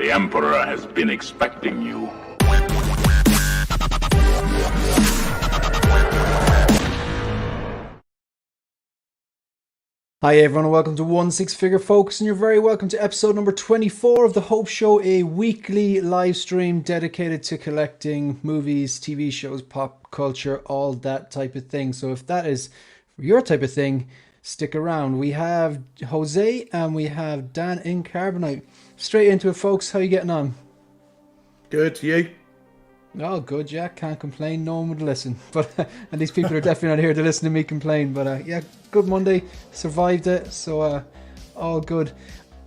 The Emperor has been expecting you. Hi everyone and welcome to One Six Figure Focus, and you're very welcome to episode number 24 of The Hope Show, a weekly live stream dedicated to collecting movies, TV shows, pop culture, all that type of thing. So if that is your type of thing, stick around. We have Jose and we have Dan in Carbonite. Straight into it, folks. How are you getting on? Good, you? Oh, good, yeah. Can't complain. No one would listen. But and these people are definitely not here to listen to me complain. But yeah, good Monday. Survived it. So all good.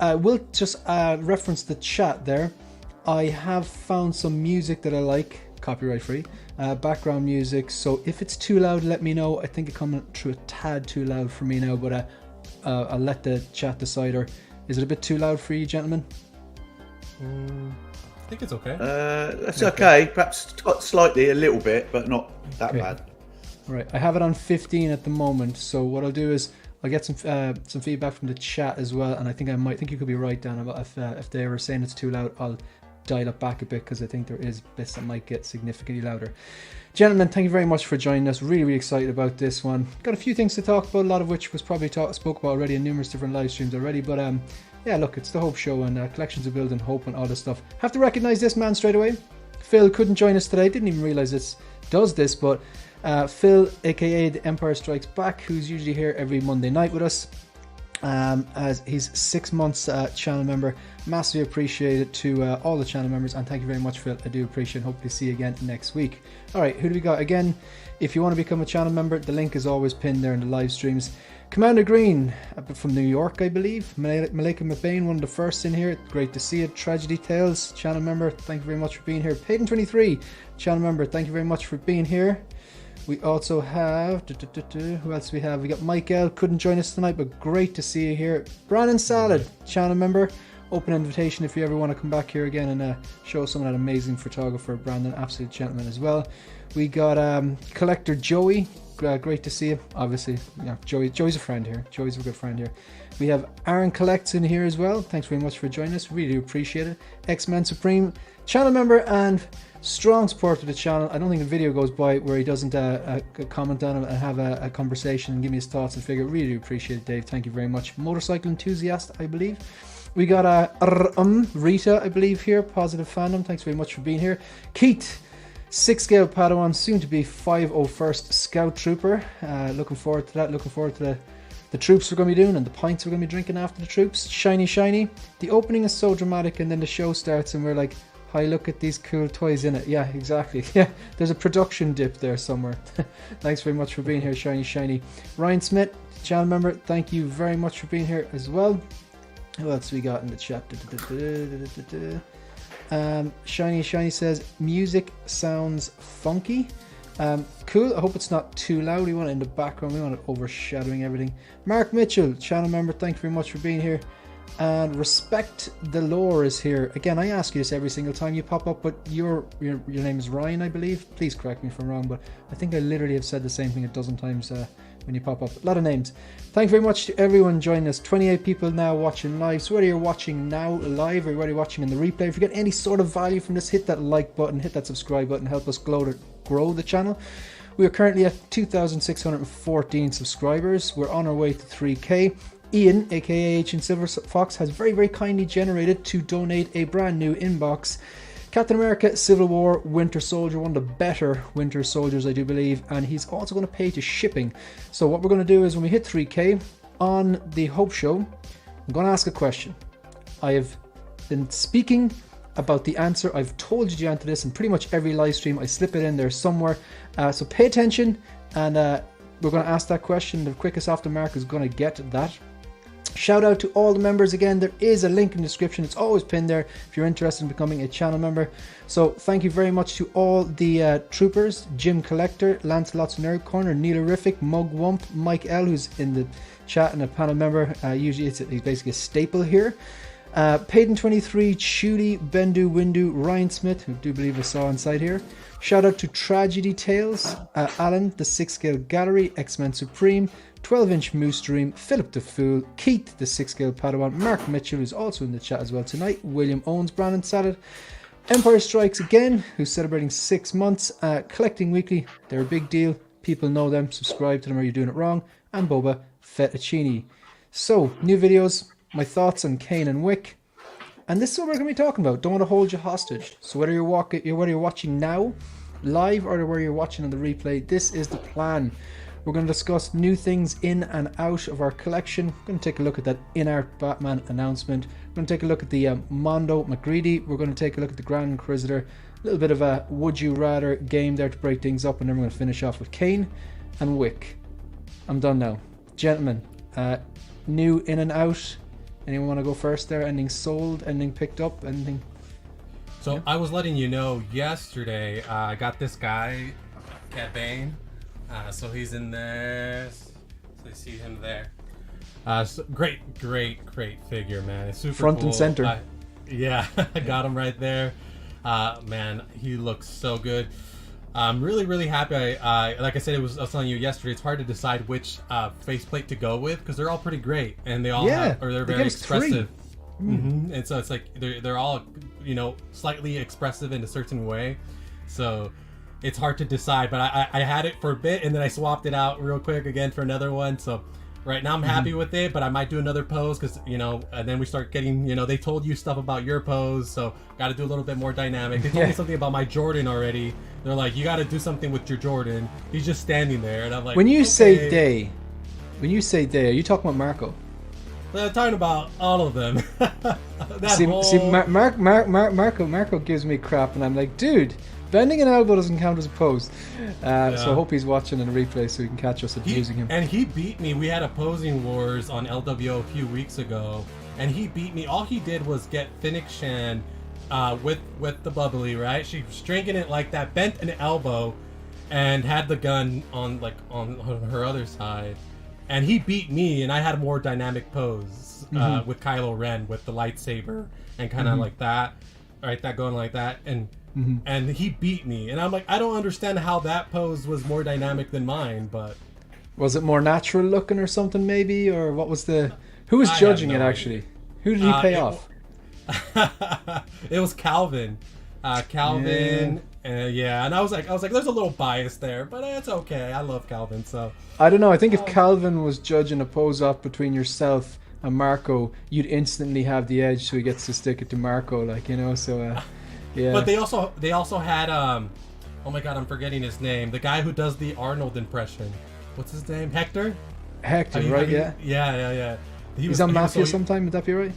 We'll just reference the chat there. I have found some music that I like, copyright free, background music. So if it's too loud, let me know. I think it coming through a tad too loud for me now. But I'll let the chat decide. Or is it a bit too loud for you, gentlemen? I think it's okay. That's okay. Perhaps slightly, a little bit, but not that bad. Right, I have it on 15 at the moment. So what I'll do is I'll get some feedback from the chat as well, and I think you could be right, Dan. About if they were saying it's too loud, I'll dial it back a bit because I think there is bits that might get significantly louder. Gentlemen, thank you very much for joining us. Really excited about this one. Got a few things to talk about, a lot of which was probably spoke about already in numerous different live streams already, but yeah, look, it's the Hope Show and collections of building hope and all this stuff. Have to recognize this man straight away. Phil couldn't join us today. Didn't even realize this does this, but Phil, aka The Empire Strikes Back, who's usually here every Monday night with us, as he's 6 months channel member. Massively appreciated to all the channel members, and thank you very much, Phil. I do appreciate it. Hopefully see you again next week. All right, who do we got again? If you want to become a channel member, the link is always pinned there in the live streams. Commander Green from New York, I believe. Malika McBain, one of the first in here. Great to see it. Tragedy Tales, channel member. Thank you very much for being here. Payton23, channel member. Thank you very much for being here. We also have, who else do we have? We got Michael, couldn't join us tonight, but great to see you here. Brandon Salad, channel member. Open invitation if you ever want to come back here again and show some of that amazing photographer. Brandon, absolute gentleman as well. We got Collector Joey. Great to see you. Obviously, yeah, Joey's a friend here. Joey's a good friend here. We have Aaron Collects in here as well. Thanks very much for joining us. Really do appreciate it. X-Men Supreme, channel member and strong support of the channel. I don't think a video goes by where he doesn't comment on it and have a conversation and give me his thoughts and figure. Really do appreciate it, Dave. Thank you very much. Motorcycle Enthusiast, I believe. We got Rita, I believe, here. Positive Fandom. Thanks very much for being here. Keith, 6 scale Padawan, soon to be 501st Scout Trooper. Looking forward to that. Looking forward to the troops we're going to be doing and the pints we're going to be drinking after the troops. Shiny. The opening is so dramatic, and then the show starts and we're like, hi, look at these cool toys in it. Yeah, exactly. Yeah, there's a production dip there somewhere. Thanks very much for being here, Shiny. Ryan Smith, channel member, thank you very much for being here as well. Who else we got in the chat? Shiny says music sounds funky. Cool. I hope it's not too loud. We want it in the background. We want it overshadowing everything. Mark Mitchell, channel member, thank you very much for being here. And Respect the Lore is here. Again, I ask you this every single time you pop up, but your name is Ryan, I believe. Please correct me if I'm wrong, but I think I literally have said the same thing a dozen times when you pop up. A lot of names. Thank you very much to everyone joining us. 28 people now watching live. So whether you're watching now live or whether you're watching in the replay, if you get any sort of value from this, hit that like button, hit that subscribe button, help us grow the channel. We are currently at 2,614 subscribers. We're on our way to 3K. Ian, aka Ancient Silver Fox, has very kindly generated to donate a brand new inbox. Captain America Civil War Winter Soldier, one of the better Winter Soldiers, I do believe, and he's also going to pay to shipping. So what we're going to do is when we hit 3K on the Hope Show, I'm going to ask a question. I have been speaking about the answer. I've told you to answer this in pretty much every live stream. I slip it in there somewhere. So pay attention, and we're going to ask that question. The quickest off the mark is going to get that. Shout out to all the members again. There is a link in the description. It's always pinned there if you're interested in becoming a channel member. So thank you very much to all the troopers: Jim Collector, Lancelot's Nerd Corner, Neilerific, Mug Wump, Mike L, who's in the chat and a panel member. Usually he's basically a staple here. Payton23, Chuli, Bendu, Windu, Ryan Smith, who I do believe I saw inside here. Shout out to Tragedy Tales, Alan, the 6 Scale Gallery, X-Men Supreme, 12-inch Moose Dream, Philip the Fool, Keith the 6-scale Padawan, Mark Mitchell, who's also in the chat as well tonight, William Owens, Brandon Salad, Empire Strikes Again, who's celebrating 6 months, Collecting Weekly, they're a big deal, people know them, subscribe to them or you're doing it wrong, and Boba Fettuccini. So, new videos, my thoughts on Caine and Wick, and this is what we're going to be talking about. Don't want to hold you hostage. So whether you're watching now, live, or where you're watching on the replay, this is the plan. We're going to discuss new things in and out of our collection. We're going to take a look at that Inart Batman announcement. We're going to take a look at the Mondo Macready. We're going to take a look at the Grand Inquisitor. A little bit of a would you rather game there to break things up, and then we're going to finish off with Caine and Wick. I'm done now. Gentlemen, new in and out. Anyone want to go first there? Anything sold? Anything picked up? Anything? So yeah. I was letting you know yesterday, I got this guy, Caine. So he's in there. So you see him there. So great figure, man. It's super front cool. And center. Yeah, I got him right there. Man, he looks so good. I'm really happy. Like I said, I was telling you yesterday, it's hard to decide which faceplate to go with because they're all pretty great and they're very expressive. Mm-hmm. And so it's like they're all, slightly expressive in a certain way. So it's hard to decide, but I had it for a bit and then I swapped it out real quick again for another one. So right now I'm happy with it, but I might do another pose because, and then we start getting, they told you stuff about your pose. So got to do a little bit more dynamic. They told me something about my Jordan already. They're like, you got to do something with your Jordan. He's just standing there. And I'm like, when you say they, are you talking about Marco? I'm talking about all of them. Marco gives me crap and I'm like, dude, bending an elbow doesn't count as a pose. So I hope he's watching in a replay so he can catch us abusing him. And he beat me. We had a posing wars on LWO a few weeks ago, and he beat me. All he did was get Finnick Shan with the bubbly, right? She was drinking it like that, bent an elbow, and had the gun on her other side. And he beat me, and I had a more dynamic pose with Kylo Ren with the lightsaber and kind of like that, right? That going like that, and he beat me, and I'm like, I don't understand how that pose was more dynamic than mine, but was it more natural looking or something maybe, or what was the? Who was judging it actually? Who did he pay off? It was Calvin. Calvin. And I was like, there's a little bias there, but it's okay. I love Calvin, so I don't know. I think if Calvin was judging a pose off between yourself and Marco, you'd instantly have the edge, so he gets to stick it to Marco, So, yeah. But they also had oh my god, I'm forgetting his name. The guy who does the Arnold impression. What's his name? Hector, right? Yeah. He's on Mafia sometime. Would that be right?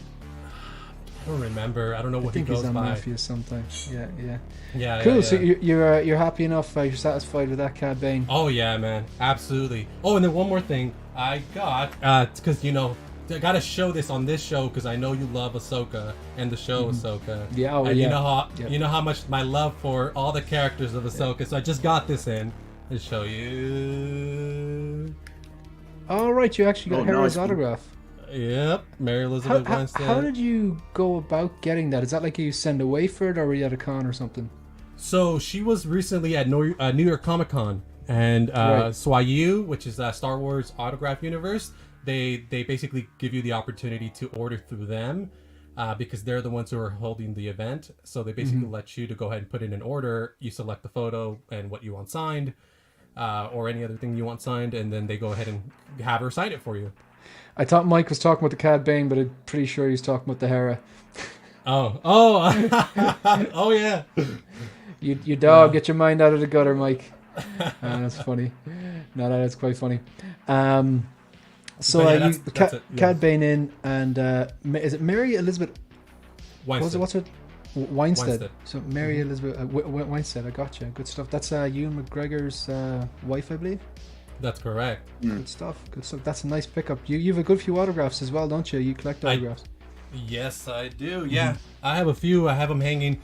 I don't remember. I don't know what he goes by. I think he's on Mafia sometime. Yeah. Cool. Yeah. So you're happy enough? You're satisfied with that Cad Bane? Oh yeah, man, absolutely. Oh, and then one more thing I got, because I gotta show this on this show because I know you love Ahsoka and the show Ahsoka. Yeah. Oh, and you know how much my love for all the characters of Ahsoka. So I just got this in to show you. All right, you actually got Hera's autograph. Yep, Mary Elizabeth Winstead. How did you go about getting that? Is that like you send away for it, or were you at a con or something? So she was recently at New York Comic Con, and Soyu, which is Star Wars Autograph Universe, they basically give you the opportunity to order through them, because they're the ones who are holding the event. So they basically let you to go ahead and put in an order. You select the photo and what you want signed, or any other thing you want signed, and then they go ahead and have her sign it for you. I thought Mike was talking about the Cad Bane, but I'm pretty sure he's talking about the Hera. Oh yeah. You dog, get your mind out of the gutter, Mike. That's funny. No, that's quite funny. So Cad Bane in, and is it Mary Elizabeth? Winstead. What's her? Winstead. So Mary Elizabeth Winstead. I gotcha. Good stuff. That's Ewan McGregor's wife, I believe. That's correct. Good stuff. That's a nice pickup. You have a good few autographs as well, don't you? You collect autographs. Yes, I do. Yeah, I have a few. I have them hanging.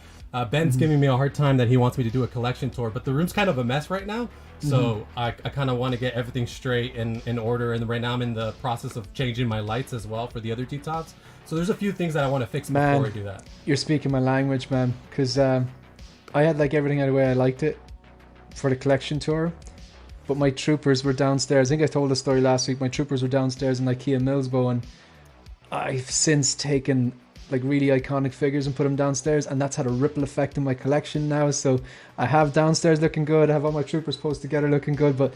Ben's giving me a hard time that he wants me to do a collection tour, but the room's kind of a mess right now. So I kind of want to get everything straight in order. And right now I'm in the process of changing my lights as well for the other two tops. So there's a few things that I want to fix before I do that. You're speaking my language, man. Because I had like everything the way I liked it for the collection tour. but my troopers were downstairs. I think I told the story last week. My troopers were downstairs in IKEA Millsbo, and I've since taken like really iconic figures and put them downstairs, and that's had a ripple effect in my collection now. So I have downstairs looking good, I have all my troopers posed together looking good, but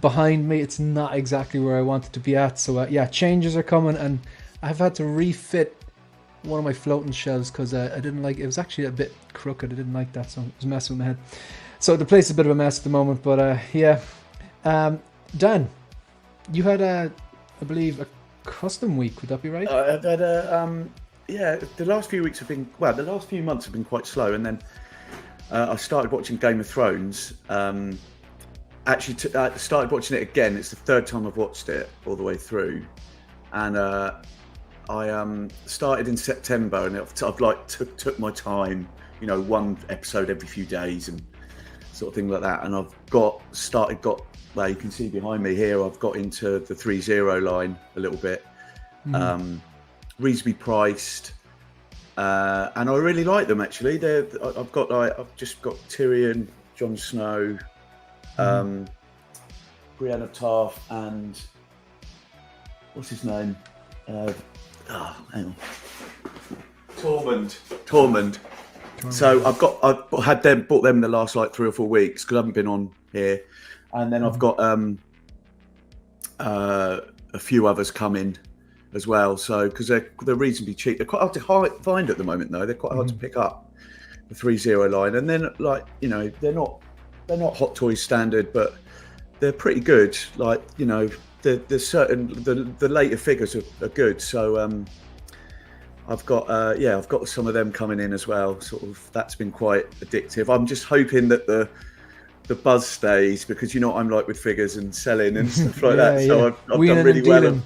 behind me it's not exactly where I want it to be at. So yeah, changes are coming, and I've had to refit one of my floating shelves because I didn't like it. Was actually a bit crooked. I didn't like that, so it was messing with my head. So the place is a bit of a mess at the moment, but yeah. Dan, you had I believe a custom week, would that be right? I've had the last few weeks have been, well, the last few months have been quite slow, and then I started watching Game of Thrones. Actually, I started watching it again. It's the third time I've watched it all the way through, and I started in September, and I've like took my time, you know, one episode every few days and sort of thing like that. And I've got, well, you can see behind me here, I've got into the 3-0 line a little bit. Reasonably priced, and I really like them actually. I've just got Tyrion, Jon Snow, Brienne of Tarth, and what's his name? Hang on. Tormund. So I've bought them the last like 3 or 4 weeks because I haven't been on here, and then I've got a few others coming as well. So because they're reasonably cheap, they're quite hard to find at the moment though. They're quite hard to pick up, the 3-0 line, and then like, you know, they're not Hot Toys standard, but they're pretty good. Like, you know, there's certain the later figures are good. So I've got some of them coming in as well. Sort of, that's been quite addictive. I'm just hoping that the buzz stays, because you know what I'm like with figures and selling and stuff like that. So I've done really well.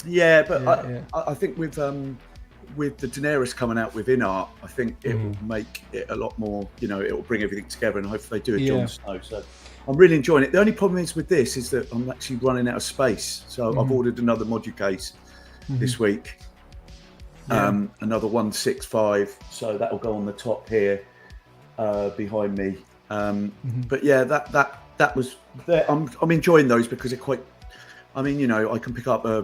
Yeah, but I think with the Daenerys coming out with Inart, I think it will make it a lot more, you know, it will bring everything together, and hopefully they do a Jon Snow. So I'm really enjoying it. The only problem is with this is that I'm actually running out of space. So I've ordered another module case this week. Another 165, so that will go on the top here behind me. But yeah, that was there. I'm enjoying those because they're quite, I mean, you know, I can pick up I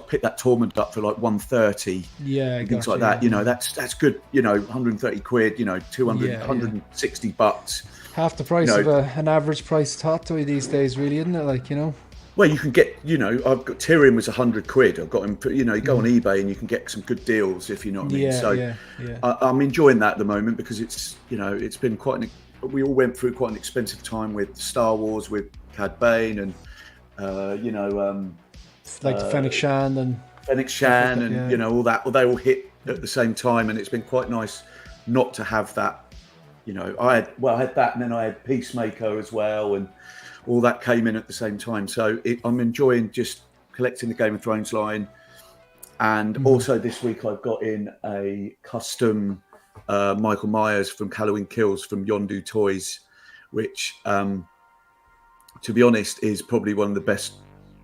picked that Tormund up for like 130, and things like that. You know, that's good. You know, 130 quid. You know, 200, 160 bucks. Half the price of an average price Hot Toy these days, really, isn't it? Like, you know. Well, you can get, you know, I've got Tyrion was 100 quid. I've got him. You know, you go on eBay and you can get some good deals, if you know what I mean. So I'm enjoying that at the moment because it's, you know, it's been quite. We all went through quite an expensive time with Star Wars, with Cad Bane, and you know. Like the Fennec Shan and you know, all that. Well, they all hit at the same time, and it's been quite nice not to have that. You know, I had that, and then I had Peacemaker as well, and all that came in at the same time. So I'm enjoying just collecting the Game of Thrones line, and also this week I've got in a custom Michael Myers from Halloween Kills from Yondu Toys, which, to be honest, is probably one of the best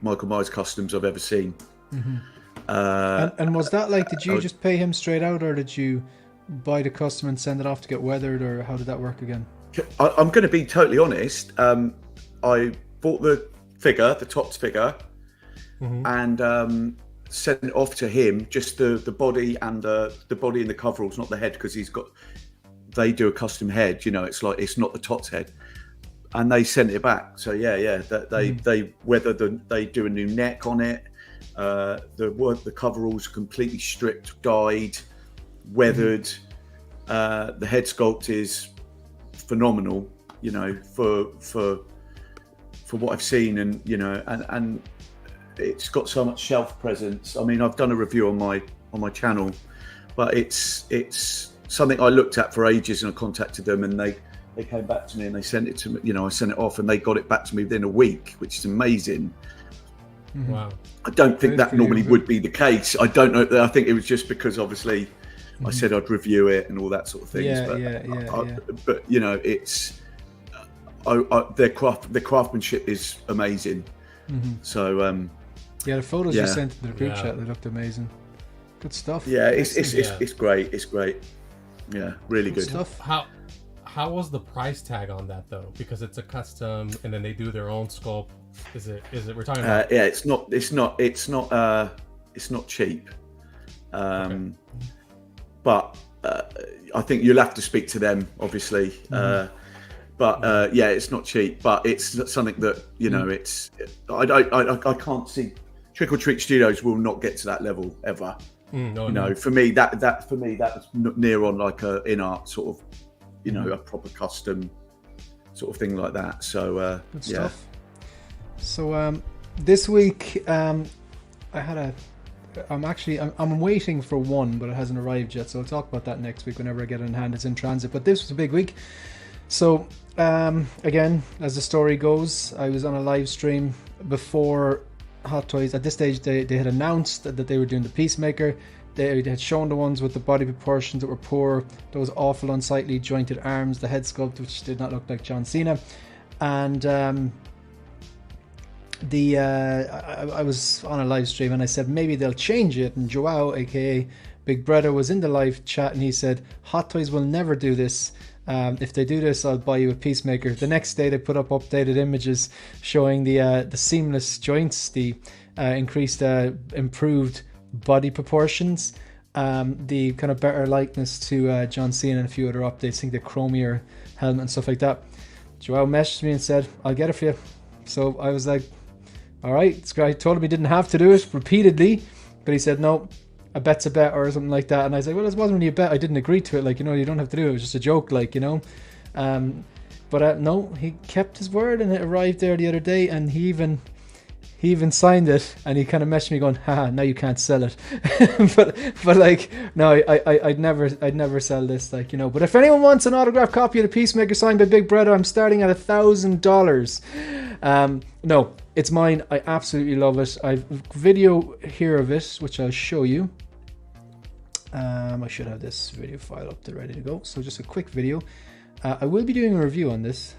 Michael Myers customs I've ever seen. And was that like, did you just pay him straight out, or did you buy the custom and send it off to get weathered, or how did that work again? I'm going to be totally honest. I bought the figure, the Topps figure, and sent it off to him, just the body and the body and the coveralls, not the head, because they do a custom head. You know, it's like, it's not the Topps head. And they sent it back. So they they do a new neck on it. The coveralls are completely stripped, dyed, weathered. The head sculpt is phenomenal. You know, for what I've seen, and you know, and it's got so much shelf presence. I mean, I've done a review on my channel, but it's something I looked at for ages, and I contacted them, and they came back to me and they sent it to me. You know, I sent it off and they got it back to me within a week, which is amazing. Wow. I don't think that normally would be the case. I don't know. I think it was just because obviously I said I'd review it and all that sort of things. But you know, it's their craftsmanship is amazing. So the photos you sent to the group chat, they looked amazing. Good stuff. Yeah, it's great. It's great. Yeah, really good stuff. how was the price tag on that though? Because it's a custom, and then they do their own sculpt. Is it? We're talking about? Yeah, it's not cheap. Okay. But I think you'll have to speak to them, obviously. But yeah, it's not cheap. But it's something that it's. I can't see. Trick or Treat Studios will not get to that level ever. No. For me, that was near on like a Inart sort of, a proper custom sort of thing like that. So good stuff. So this week I'm waiting for one, but it hasn't arrived yet. So I'll talk about that next week whenever I get it in hand. It's in transit. But this was a big week. So again, as the story goes, I was on a live stream before Hot Toys. At this stage, they had announced that they were doing the Peacemaker. They had shown the ones with the body proportions that were poor, those awful unsightly jointed arms, the head sculpt which did not look like John Cena, and I was on a live stream and I said maybe they'll change it, and Joao, aka Big Brother, was in the live chat and he said Hot Toys will never do this. If they do this, I'll buy you a Peacemaker. The next day they put up updated images showing the seamless joints, the increased improved body proportions, the kind of better likeness to John Cena, and a few other updates. I think the chromier helmet and stuff like that. Joao messaged me and said I'll get it for you. So I was like, alright, this guy told him he didn't have to do it repeatedly, but he said no, a bet's a bet or something like that. And I was like, well, it wasn't really a bet, I didn't agree to it, like, you don't have to do it, it was just a joke, like, but no, he kept his word and it arrived there the other day, and he even signed it, and he kind of messaged me going, haha, now you can't sell it. but like, no, I'd never sell this, like, but if anyone wants an autographed copy of the Peacemaker signed by Big Brother, I'm starting at $1,000. No, it's mine. I absolutely love it. I've video here of it, which I'll show you. I should have this video file up there ready to go. So just a quick video. I will be doing a review on this.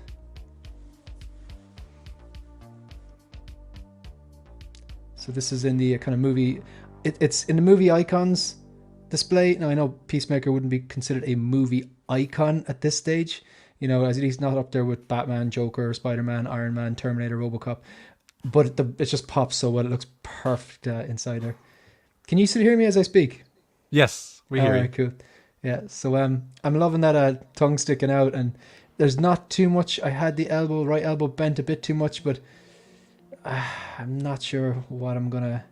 So this is in the kind of movie, it's in the movie icons display. Now I know Peacemaker wouldn't be considered a movie icon at this stage, as he's not up there with Batman, Joker, Spider-Man, Iron Man, Terminator, RoboCop, but it just pops so well. It looks perfect inside there. Can you still hear me as I speak? Yes, we hear you. Alright, cool. Yeah, so I'm loving that tongue sticking out, and there's not too much. I had the right elbow bent a bit too much, but I'm not sure what I'm gonna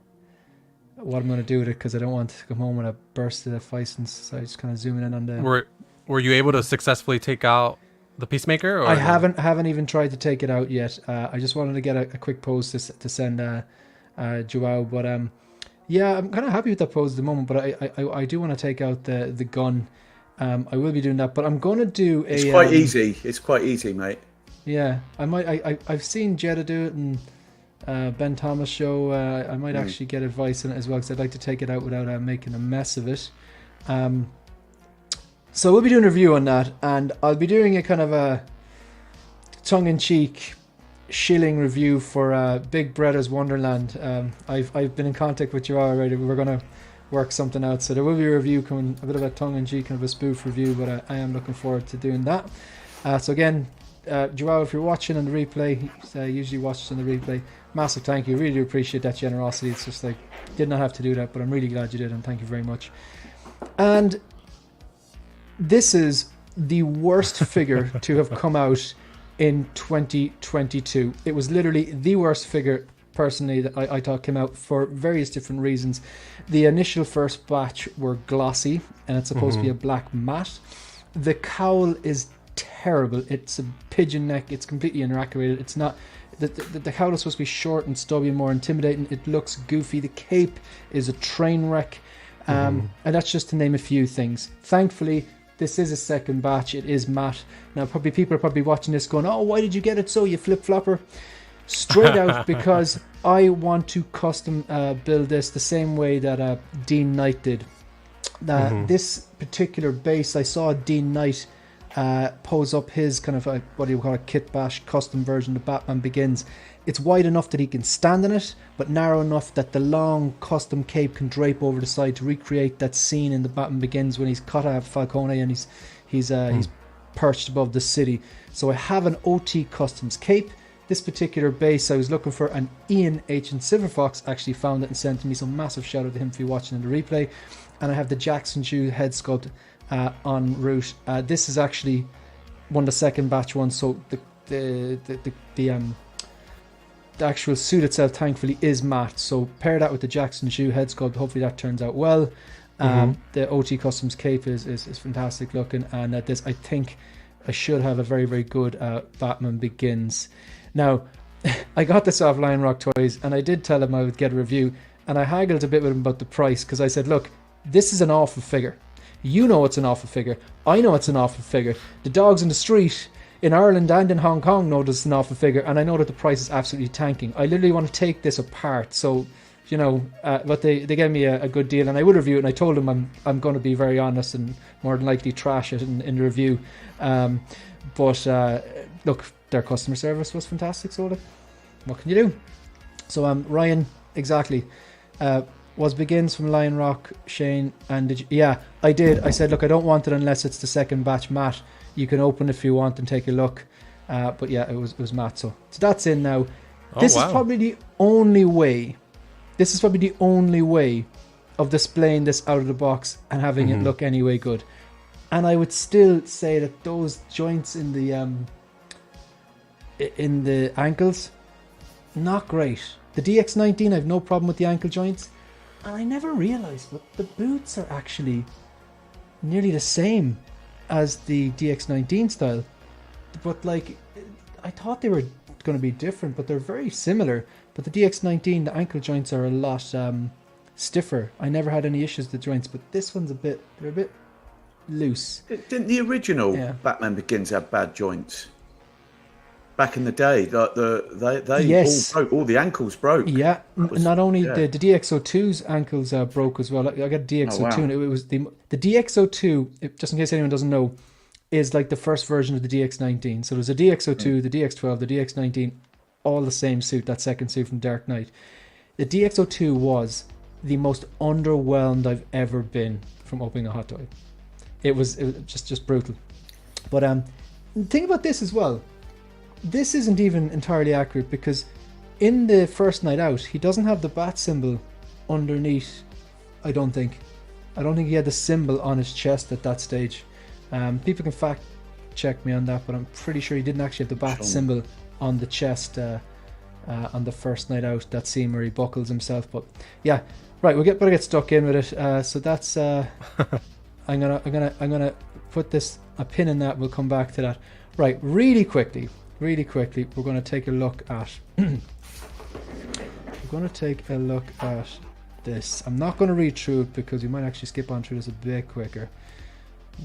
do with it, because I don't want to come home with a burst of effacements. So I just kind of zooming in on the. Were you able to successfully take out the Peacemaker? Or I haven't even tried to take it out yet. I just wanted to get a quick pose to send Joao, but yeah, I'm kind of happy with that pose at the moment. But I do want to take out the gun. I will be doing that, but I'm going to do a. It's quite easy. It's quite easy, mate. Yeah, I might. I've seen Jeddah do it, and Ben Thomas show. I might actually get advice on it as well, because I'd like to take it out without making a mess of it. So we'll be doing a review on that, and I'll be doing a kind of a tongue-in-cheek shilling review for Big Brother's Wonderland. I've been in contact with you already. We're going to work something out, so there will be a review coming, a bit of a tongue-in-cheek kind of a spoof review, but I am looking forward to doing that. So again, Joao, if you're watching on the replay, he usually watches on the replay, massive thank you. Really do appreciate that generosity. It's just like, did not have to do that, but I'm really glad you did, and thank you very much. And this is the worst figure to have come out in 2022. It was literally the worst figure, personally, that I thought came out for various different reasons. The initial first batch were glossy, and it's supposed to be a black matte. The cowl is terrible. It's a pigeon neck. It's completely inaccurate. It's not. The cowl is supposed to be short and stubby and more intimidating. It looks goofy. The cape is a train wreck. And that's just to name a few things. Thankfully, this is a second batch. It is matte. Now, people are probably watching this going, oh, why did you get it so, you flip-flopper? Straight out, because I want to custom build this the same way that Dean Knight did. This particular base, I saw Dean Knight pose up his kind of what do you call a kit bash custom version of Batman Begins. It's wide enough that he can stand in it, but narrow enough that the long custom cape can drape over the side to recreate that scene in the Batman Begins when he's caught at Falcone and he's perched above the city. So I have an OT Customs cape. This particular base I was looking for, and Ian Ancient Silverfox actually found it and sent it to me, so massive shout out to him for watching in the replay. And I have the Jackson Jew head sculpt en route. This is actually one of the second batch ones, so the actual suit itself thankfully is matte, so pair that with the Jackson Jew head sculpt, hopefully that turns out well. The OT Customs cape is fantastic looking, and this, I think I should have a very, very good Batman Begins. Now, I got this off Lion Rock Toys, and I did tell him I would get a review, and I haggled a bit with him about the price, because I said, look, this is an awful figure. You know it's an awful figure. I know it's an awful figure. The dogs in the street in Ireland and in Hong Kong know it's an awful figure, and I know that the price is absolutely tanking. I literally want to take this apart, so, you know, but they gave me a good deal, and I would review it, and I told them I'm going to be very honest and more than likely trash it in the review. But look, their customer service was fantastic, so what can you do? So Ryan, exactly, was Begins from Lion Rock, Shane, and did you, yeah, I did. I said, look, I don't want it unless it's the second batch matte. You can open if you want and take a look, but yeah, it was matte. So that's in now. This is probably the only way. This is probably the only way of displaying this out of the box and having it look anyway good. And I would still say that those joints in the ankles, not great. The DX19, I have no problem with the ankle joints. And I never realised, but the boots are actually nearly the same as the DX19 style. But like, I thought they were going to be different, but they're very similar. But the DX19, the ankle joints are a lot stiffer. I never had any issues with the joints, but this one's they're a bit loose. Didn't the original Batman Begins have bad joints? Back in the day, they yes. all broke. All the ankles broke. Yeah, not only the DX02's ankles broke as well. I got a DX02, and it was the DX02. Just in case anyone doesn't know, is like the first version of the DX19. So there's a DX02, the DX12, the DX19, all the same suit. That second suit from Dark Knight. The DX02 was the most underwhelmed I've ever been from opening a hot toy. It was just brutal. But think about this as well. This isn't even entirely accurate, because in the first night out, he doesn't have the bat symbol underneath. I don't think he had the symbol on his chest at that stage. People can fact check me on that, but I'm pretty sure he didn't actually have the bat symbol on the chest on the first night out. That scene where he buckles himself. But yeah, right, better get stuck in with it. So that's I'm gonna put a pin in that. We'll come back to that. Right, really quickly, we're going to take a look at this. I'm not going to read through it because you might actually skip on through this a bit quicker.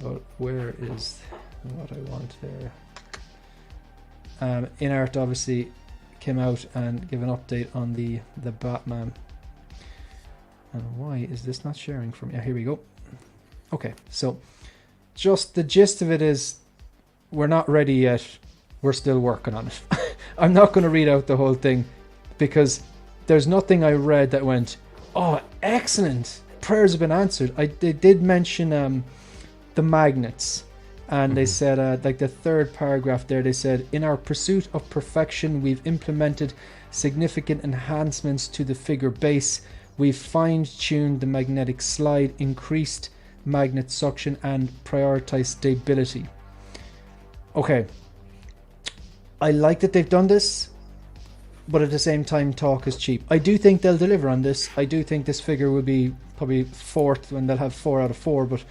But where is what I want there? Inart obviously came out and gave an update on the Batman. And why is this not sharing from? Yeah, here we go. Okay, so just the gist of it is we're not ready yet. We're still working on it. I'm not going to read out the whole thing because there's nothing I read that went, oh, excellent, prayers have been answered. They did mention the magnets, and they said, like the third paragraph there, they said, in our pursuit of perfection, we've implemented significant enhancements to the figure base. We've fine-tuned the magnetic slide, increased magnet suction, and prioritized stability. Okay. I like that they've done this, but at the same time, talk is cheap. I do think they'll deliver on this. I do think this figure will be probably fourth, and they'll have 4 out of 4. But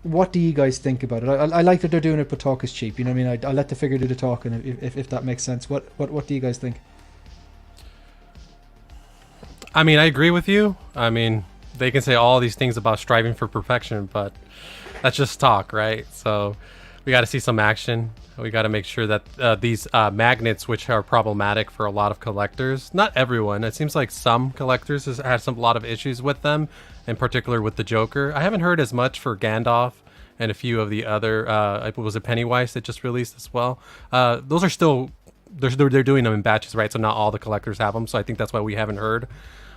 what do you guys think about it? I like that they're doing it, but talk is cheap. You know what I mean? I'll let the figure do the talking if that makes sense. What do you guys think? I mean, I agree with you. I mean, they can say all these things about striving for perfection, but that's just talk, right? So we got to see some action. We got to make sure that these magnets, which are problematic for a lot of collectors, not everyone, it seems like some collectors has had a lot of issues with them, in particular with the Joker. I haven't heard as much for Gandalf and a few of the other, was it Pennywise that just released as well? Those are still, they're doing them in batches, right? So not all the collectors have them. So I think that's why we haven't heard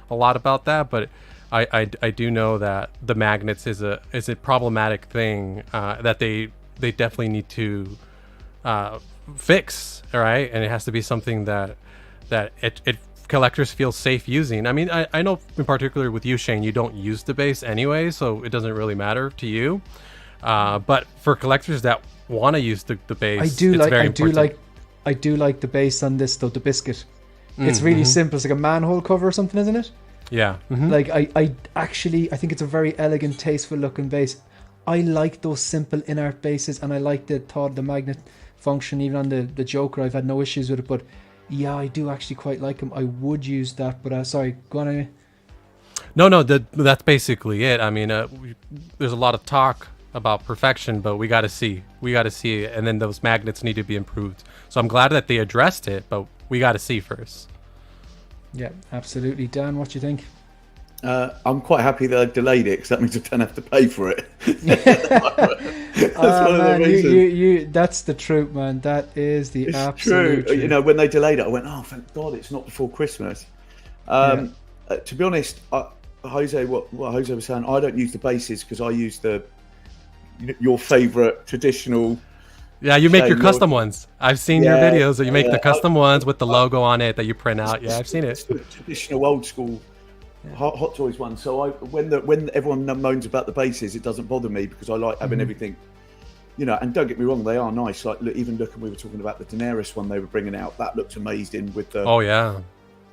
a lot about that. But I do know that the magnets is a problematic thing that they they definitely need to fix. All right, and it has to be something that it collectors feel safe using. I mean, I know in particular with you, Shane, you don't use the base anyway, so it doesn't really matter to you. But for collectors that want to use the base, I do like the base on this though, the biscuit. It's really simple. It's like a manhole cover or something, isn't it? Yeah. Like I think it's a very elegant, tasteful looking base. I like those simple Inart bases, and I like the thought of the magnet function. Even on the Joker, I've had no issues with it, but yeah, I do actually quite like them. I would use that, but sorry, go on anyway. No, that's basically it. I mean, there's a lot of talk about perfection, but we got to see it, and then those magnets need to be improved. So I'm glad that they addressed it, but we got to see first. Yeah, absolutely. Dan, what do you think? I'm quite happy that I delayed it, because that means I don't have to pay for it. That's the truth, man. That is the absolute truth. You know, when they delayed it, I went, oh, thank God it's not before Christmas. To be honest, Jose, what Jose was saying, I don't use the bases because I use your favourite traditional. Yeah, you make your custom ones. I've seen your videos that you make the custom ones with the logo on it that you print out. Yeah, I've seen it. The traditional old school Hot Toys one. So when everyone moans about the bases, it doesn't bother me because I like having everything. You know, and don't get me wrong, they are nice. Like even looking, we were talking about the Daenerys one they were bringing out. That looks amazing with the. Oh yeah.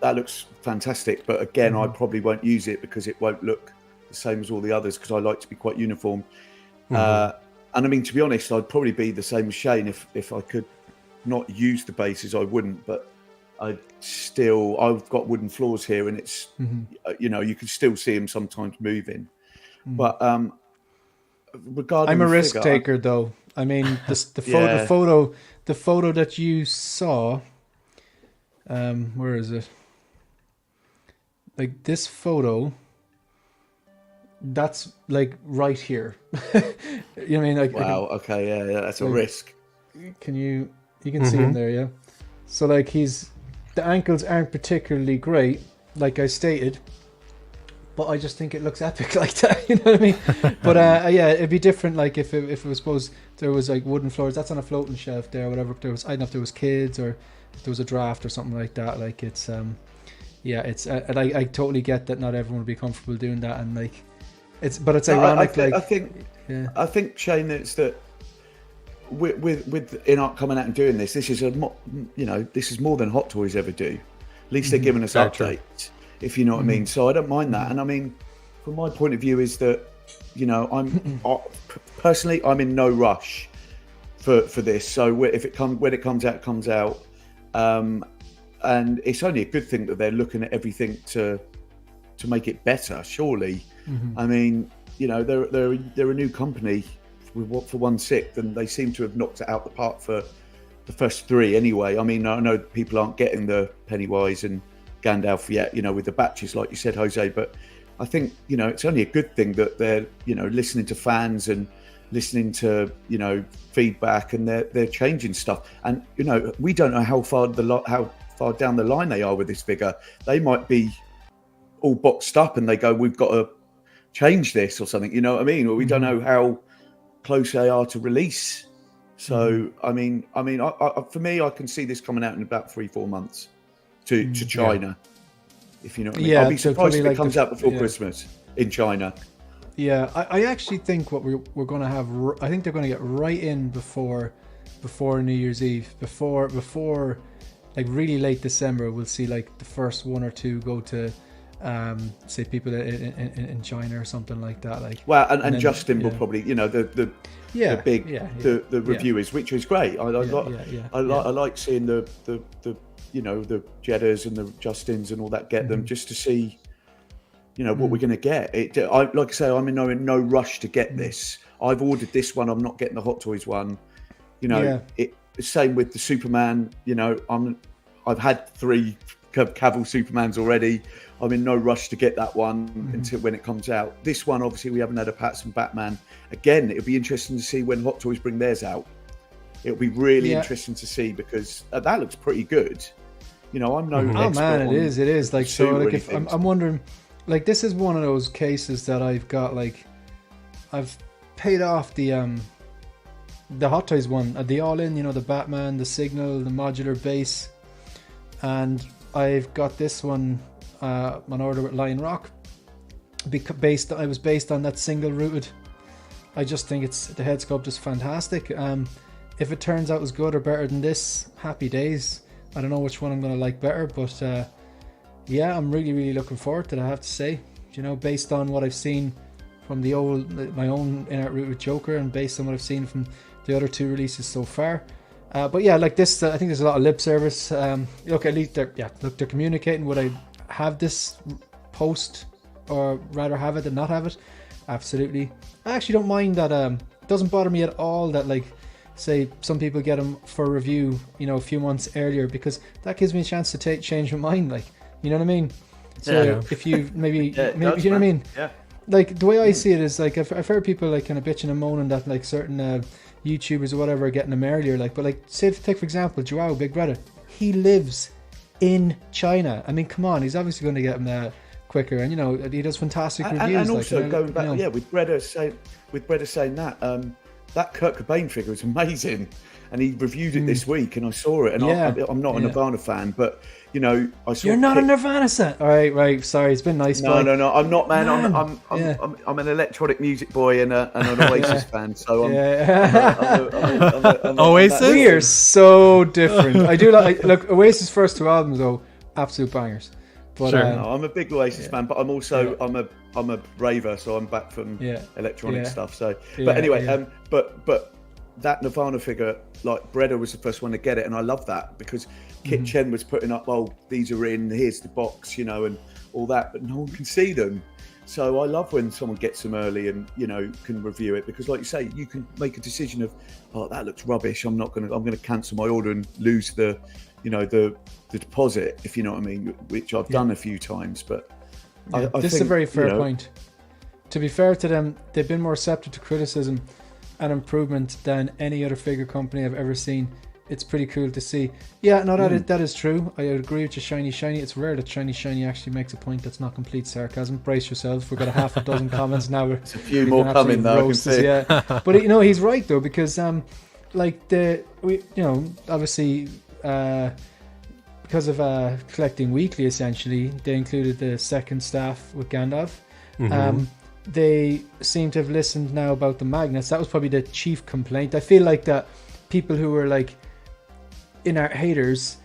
That looks fantastic, but again, I probably won't use it because it won't look the same as all the others because I like to be quite uniform. And I mean, to be honest, I'd probably be the same as Shane if I could not use the bases. I wouldn't, but I've got wooden floors here, and it's you know, you can still see them sometimes moving. But regarding, I'm a risk taker, though. I mean, the photo that you saw. Where is it? Like this photo. That's like right here. You know what I mean? Like, wow. Okay. Yeah. That's a risk. You can see him there. Yeah. So like the ankles aren't particularly great, like I stated, but I just think it looks epic like that. You know what I mean? But yeah, it'd be different. Like if it was supposed there was like wooden floors, that's on a floating shelf there, or whatever. If there was, I don't know if there was kids or if there was a draft or something like that. Like it's yeah, it's I totally get that not everyone would be comfortable doing that, and like. It's ironic. I think Shane, it's that with Inart coming out and doing this is this is more than Hot Toys ever do. At least they're giving us updates, if you know what I mean. So I don't mind that. And I mean, from my point of view, is that I'm personally I'm in no rush for this. So when it comes out, it comes out, and it's only a good thing that they're looking at everything to make it better. Surely. I mean, they're a new company for 1/6, and they seem to have knocked it out the park for the first 3 anyway. I mean, I know people aren't getting the Pennywise and Gandalf yet, with the batches like you said, Jose, but I think, it's only a good thing that they're, listening to fans and listening to, feedback, and they're changing stuff. And, we don't know how far down the line they are with this figure. They might be all boxed up and they go, we've got to change this or something, you know what I mean? Or we don't know how close they are to release. So I mean, for me, I can see this coming out in about 3-4 months to China, if you know what I mean. I'll be surprised if it comes out before Christmas in China. Yeah, I actually think what we're going to have, I think they're going to get right in before New Year's Eve, before like really late December. We'll see like the first 1 or 2 go to say people in China or something like that. Like, well, and then, Justin will probably, the reviewers, which is great. I like seeing the the Jeddas and the Justins and all that. Get them just to see, what we're going to get. Like I say, I'm in no rush to get this. I've ordered this one. I'm not getting the Hot Toys one. Same with the Superman. I've had 3 Cavill Supermans already. I'm in no rush to get that one until when it comes out. This one, obviously, we haven't had a Patterson Batman. Again, it'll be interesting to see when Hot Toys bring theirs out. It'll be really interesting to see because that looks pretty good. I'm no expert. Oh man, it is. Like, so, like, if I'm wondering, like, this is one of those cases that I've got, like, I've paid off the the Hot Toys one, the all-in, the Batman, the Signal, the modular base, and I've got this one on order with Lion Rock. I was based on that single rooted. I just think the head sculpt is fantastic. If it turns out as good or better than this, happy days. I don't know which one I'm going to like better, but yeah, I'm really, really looking forward to it, I have to say. Based on what I've seen from my own Inart rooted Joker, and based on what I've seen from the other 2 releases so far. But yeah, like this, I think there's a lot of lip service. Look, at least they're communicating. Would I have this post, or rather have it than not have it? Absolutely. I actually don't mind that. It doesn't bother me at all that, like, say some people get them for review, a few months earlier, because that gives me a chance to change my mind. Like, you know what I mean? So if you maybe, you know what I mean? Yeah. Like, the way I see it is, like, I've heard people like kind of bitching and moaning that like certain YouTubers or whatever are getting them earlier. Like, but like, say take for example Joao, Big Brother. He lives in China. I mean, come on, he's obviously going to get them quicker, and he does fantastic reviews. And also going back, with Breda saying that Kurt Cobain figure is amazing, and he reviewed it this week, and I saw it, and I'm not a Nirvana fan, but I saw. You're not a Nirvana fan, all right? Sorry, it's been nice. No, I'm not, man. I'm an electronic music boy and an Oasis fan, so I'm Oasis. We are so different. I do look Oasis' first 2 albums though, absolute bangers. But, sure. I'm a big Oasis fan, but I'm also I'm a raver, so I'm back from electronic stuff. So, but anyway, but that Nirvana figure, like Breda was the first one to get it, and I love that because Kit Chen was putting up, these are in, here's the box, and all that, but no one can see them. So I love when someone gets them early and can review it, because like you say, you can make a decision of, that looks rubbish, I'm going to cancel my order and lose the deposit, if you know what I mean, which I've done a few times. But I this think, is a very fair point. To be fair to them, they've been more receptive to criticism and improvement than any other figure company I've ever seen. It's pretty cool to see. Yeah, no, that is true. I agree with you, Shiny. It's rare that Shiny actually makes a point that's not complete sarcasm. Brace yourselves, we've got a half a dozen comments now. There's a few more coming though, I can see. Yeah. But he's right though, because obviously because of collecting weekly, essentially, they included the second staff with Gandalf. They seem to have listened now about the magnets. That was probably the chief complaint. I feel like that people who were like Inart haters,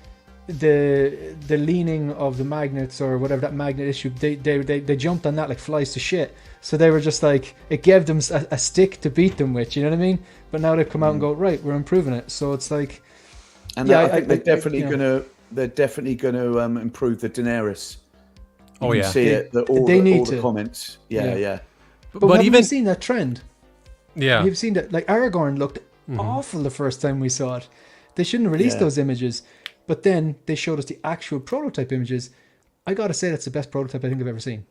the leaning of the magnets or whatever, that magnet issue, they jumped on that like flies to shit. So they were just like, it gave them a stick to beat them with, you know what I mean? But now they've come out and go, right, we're improving it. So it's like, and I think they're definitely going to improve the Daenerys. You can see it. All the comments. Yeah. But have you seen that trend? Yeah, you've seen that. Like Aragorn looked awful the first time we saw it. They shouldn't have released those images, but then they showed us the actual prototype images. I gotta say, that's the best prototype I think I've ever seen.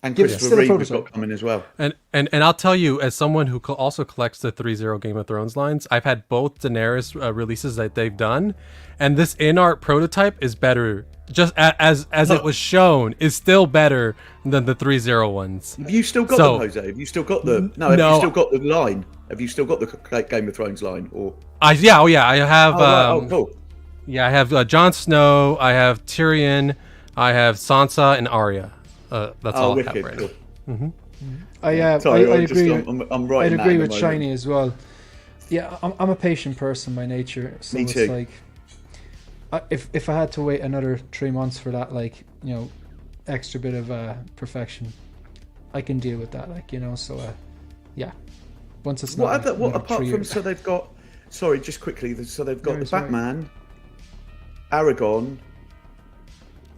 And Christopher Reeve has got coming as well. And I'll tell you, as someone who also collects the 3.0 Game of Thrones lines, I've had both Daenerys releases that they've done, and this Inart prototype is better. Just as it was shown, is still better than the 3.0 ones. Have you still got them, Jose? Have you still got the? No. Have you still got the line? Have you still got the Game of Thrones line? Or I have. Cool. Yeah, I have Jon Snow. I have Tyrion. I have Sansa and Arya. That's all wicked, I have right cool. I agree. I'm right. I'd agree with Shiny as well. Yeah, I'm a patient person by nature. So Me too. It's like, if I had to wait another 3 months for that, extra bit of perfection, I can deal with that. So yeah. Once it's not. What apart from so they've got? Sorry, just quickly. So they've got the Batman, Aragon,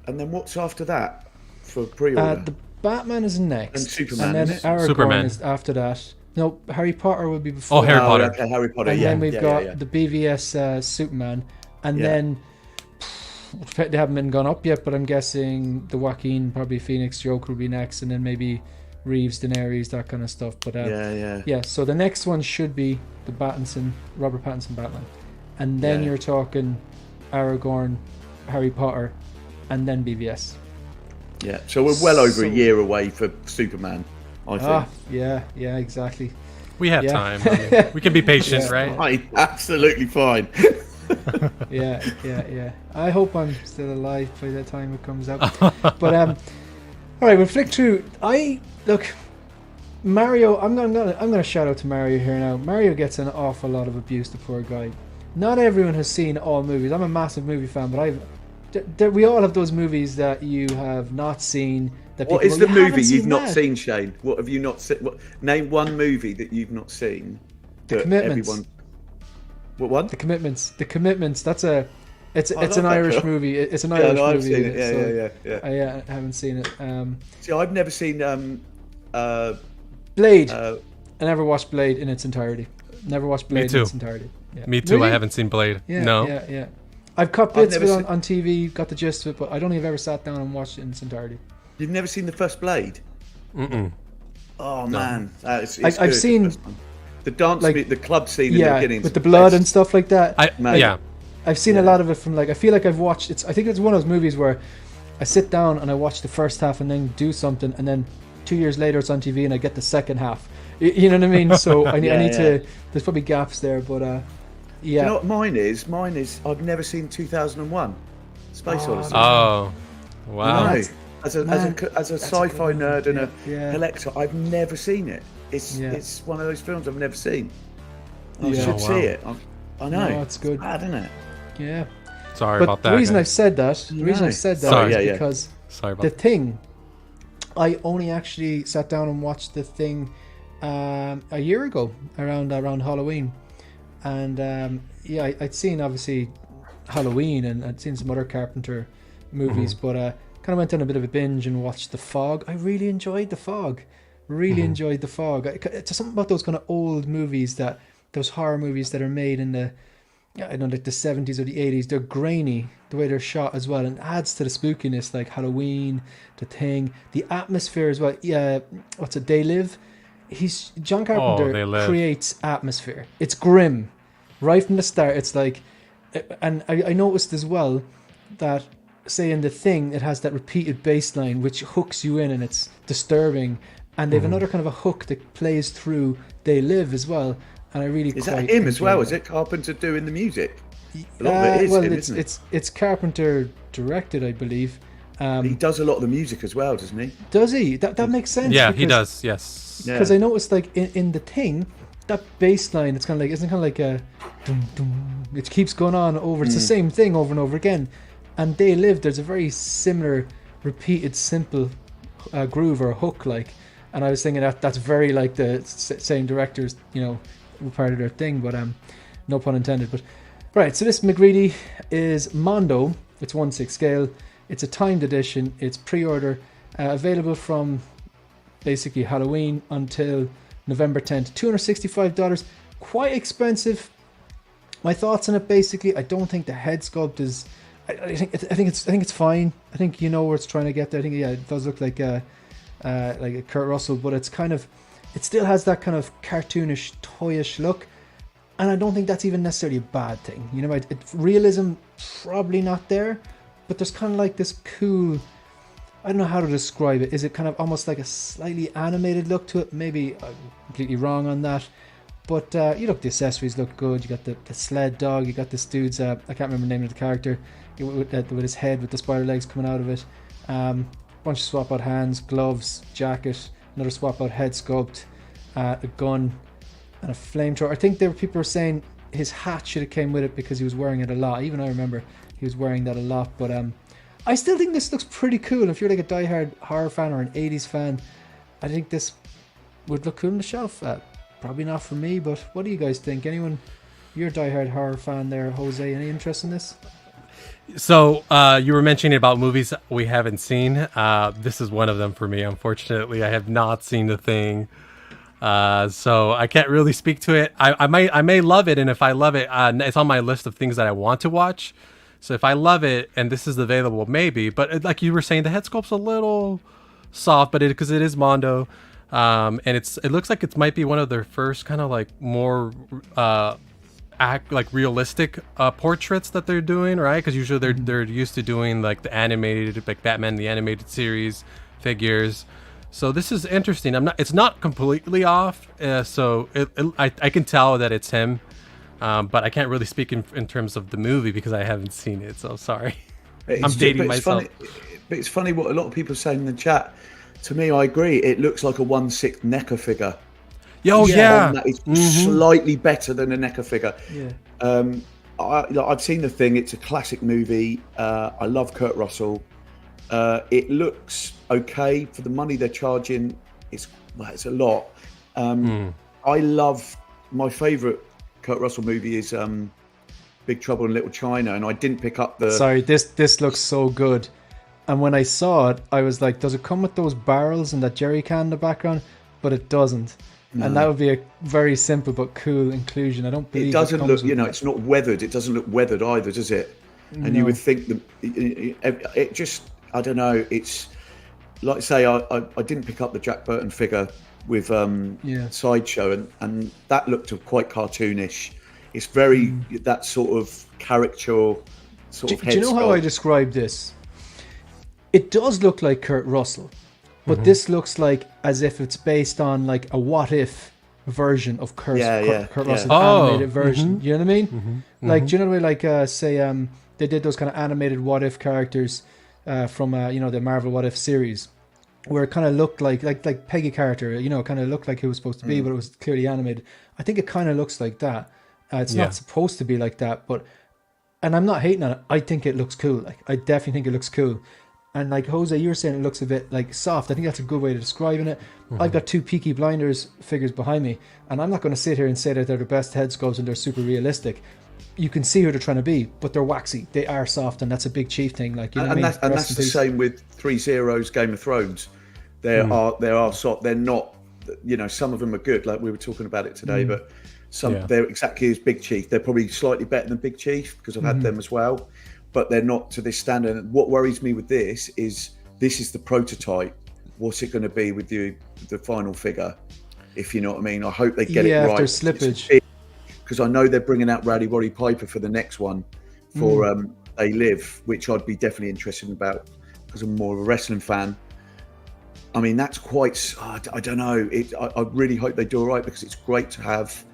and then what's after that for pre-order? The Batman is next, and Superman, and then Aragon is after that. No, Harry Potter will be before. Oh, Harry Potter. Okay, Harry Potter. And then we've got the BVS Superman, and then they haven't been gone up yet, but I'm guessing the Joaquin, probably Phoenix Joker will be next, and then maybe Reeves, Daenerys, that kind of stuff. But so the next one should be the Robert Pattinson Batman, and then you're talking Aragorn, Harry Potter, and then BVS. Yeah, so we're well over a year away for Superman, I think. Yeah, exactly. We have Yeah. time. I mean, we can be patient, Yeah. right? Fine, absolutely fine. Yeah. I hope I'm still alive by the time it comes out. But all right, we'll flick through. Mario. I'm gonna shout out to Mario here now. Mario gets an awful lot of abuse. The poor guy. Not everyone has seen all movies. I'm a massive movie fan, but we all have those movies that you have not seen. That What people is go, the "You haven't movie you've seen not that." seen, Shane? What have you not seen? Name one movie that you've not seen. The Commitments. What one? The Commitments. It's I an love that Irish film. movie. It's an Yeah, Irish no, I've movie. seen it. Yeah. I haven't seen it. See, I've never seen. Blade. I never watched Blade in its entirety. Never watched Blade too. in its entirety. Yeah. Me too. Really? I haven't seen Blade. Yeah, No. Yeah. I've caught bits of never it on TV, got the gist of it, but I don't think I've ever sat down and watched it in its entirety. You've never seen the first Blade? Mm-mm. Oh man, it's I've good, seen, the first one. The dance, the club scene in the yeah, beginning with the blood best. and stuff like that. Mate. Yeah. I've seen a lot of it from I feel like I've watched it. I think it's one of those movies where I sit down and I watch the first half and then do something, and then 2 years later it's on TV and I get the second half. You know what I mean? So I need to. There's probably gaps there, but yeah. You know what mine is? Mine is I've never seen 2001: Space Odyssey. Oh, wow. No. As a sci-fi nerd and a Yeah. collector, I've never seen it. It's one of those films I've never seen. I should Oh, see wow. it. I know. No, it's good. Bad, isn't it? Yeah. Sorry But about that. the reason guys. I've said that, Sorry, is because Sorry about The Thing. I only actually sat down and watched The Thing a year ago around Halloween, and I'd seen obviously Halloween and I'd seen some other Carpenter movies, but kind of went on a bit of a binge and watched The Fog. I really enjoyed The Fog. Enjoyed The Fog. It's something about those kind of old movies, those horror movies that are made in the like the 70s or the 80s. They're grainy the way they're shot as well, and adds to the spookiness, like Halloween, The Thing, the atmosphere as well. Yeah, what's it? They Live. John Carpenter creates atmosphere. It's grim right from the start. It's like, and I noticed as well that, say in The Thing, it has that repeated bass line which hooks you in and it's disturbing, and they have another kind of a hook that plays through They Live as well, and I really Is that him as well? Is it Carpenter doing the music? A lot of it is him, isn't it? It's Carpenter directed, I believe. He does a lot of the music as well, doesn't he? Does he? That makes sense. Yeah, he does. Yes. Because I noticed, like in The Thing, that bass line, it's kind of like, isn't it kind of like a dum, dum, it keeps going on over. It's the same thing over and over again. And They Live, there's a very similar, repeated, simple groove or hook, like. And I was thinking that's very like the same directors, part of their thing, but no pun intended. But right, so this Macready is Mondo. It's 1/6 scale. It's a timed edition. It's pre-order, available from basically Halloween until November 10th. $265, quite expensive. My thoughts on it, basically, I don't think the head sculpt is. I think it's fine. I think you know where it's trying to get there. I think it does look like a Kurt Russell, but it still has that kind of cartoonish, toyish look, and I don't think that's even necessarily a bad thing. Realism probably not there, but there's kind of like this cool. I don't know how to describe it. Is it kind of almost like a slightly animated look to it? Maybe I'm completely wrong on that. But the accessories look good. You got the sled dog. You got this dude's, I can't remember the name of the character, with his head with the spider legs coming out of it. Bunch of swap out hands, gloves, jacket, another swap out head sculpt, a gun, and a flamethrower. I think people were saying his hat should have came with it because he was wearing it a lot. Even I remember he was wearing that a lot. But I still think this looks pretty cool. If you're like a diehard horror fan or an 80s fan, I think this would look cool on the shelf. Probably not for me, but what do you guys think? Anyone, you're a diehard horror fan there, Jose, any interest in this? So you were mentioning about movies we haven't seen. This is one of them for me. Unfortunately, I have not seen The Thing, so I can't really speak to it. I may love it, and if I love it, it's on my list of things that I want to watch. So if I love it and this is available, maybe. But like you were saying, the head sculpt's a little soft, but because it is Mondo, and it looks like it might be one of their first kind of like more realistic portraits that they're doing, right? Because usually they're used to doing like the animated, like Batman the animated series figures. So this is interesting. It's not completely off. I can tell that it's him, but I can't really speak in terms of the movie because I haven't seen it. So sorry. I'm dating myself. But it's funny what a lot of people are saying in the chat. To me, I agree. It looks like a 1/6 NECA figure. Oh yeah, that is slightly better than a NECA figure. Yeah. I've seen The Thing. It's a classic movie. I love Kurt Russell. It looks okay for the money they're charging. It's a lot. I love, my favourite Kurt Russell movie is Big Trouble in Little China, and I didn't pick up the. Sorry, this looks so good. And when I saw it, I was like, does it come with those barrels and that jerry can in the background? But it doesn't. No. And that would be a very simple but cool inclusion. I don't believe it doesn't look, it's not weathered. It doesn't look weathered either, does it? And you would think that it just, I don't know. It's like I say, I didn't pick up the Jack Burton figure with Sideshow, and that looked quite cartoonish. It's very that sort of caricature sort of head. Do you know how I describe this? It does look like Kurt Russell, but this looks like as if it's based on like a what if version of Kurt Russell's animated version. You know what I mean? Like, do you know the way, like, say, they did those kind of animated what if characters from the Marvel What If series, where it kind of looked like Peggy Carter, kind of looked like it was supposed to be, but it was clearly animated. I think it kind of looks like that. It's not supposed to be like that, and I'm not hating on it. I think it looks cool. Like, I definitely think it looks cool. And like Jose, you were saying, it looks a bit like soft. I think that's a good way of describing it. I've got two Peaky Blinders figures behind me, and I'm not going to sit here and say that they're the best head sculpts and they're super realistic. You can see who they're trying to be, but they're waxy. They are soft, and that's a big chief thing. Like, you know, that's the same with 3-0's Game of Thrones. There are soft. They're not. Some of them are good. Like we were talking about it today, but they're exactly as Big Chief. They're probably slightly better than Big Chief because I've had them as well. But they're not to this standard. And what worries me with this is the prototype. What's it going to be with the final figure? If you know what I mean. I hope they get it right. Yeah, if there's slippage. Because I know they're bringing out Rowdy Roddy Piper for the next one for They Live, which I'd be definitely interested about because I'm more of a wrestling fan. I mean, that's quite. I don't know. I really hope they do all right because it's great to have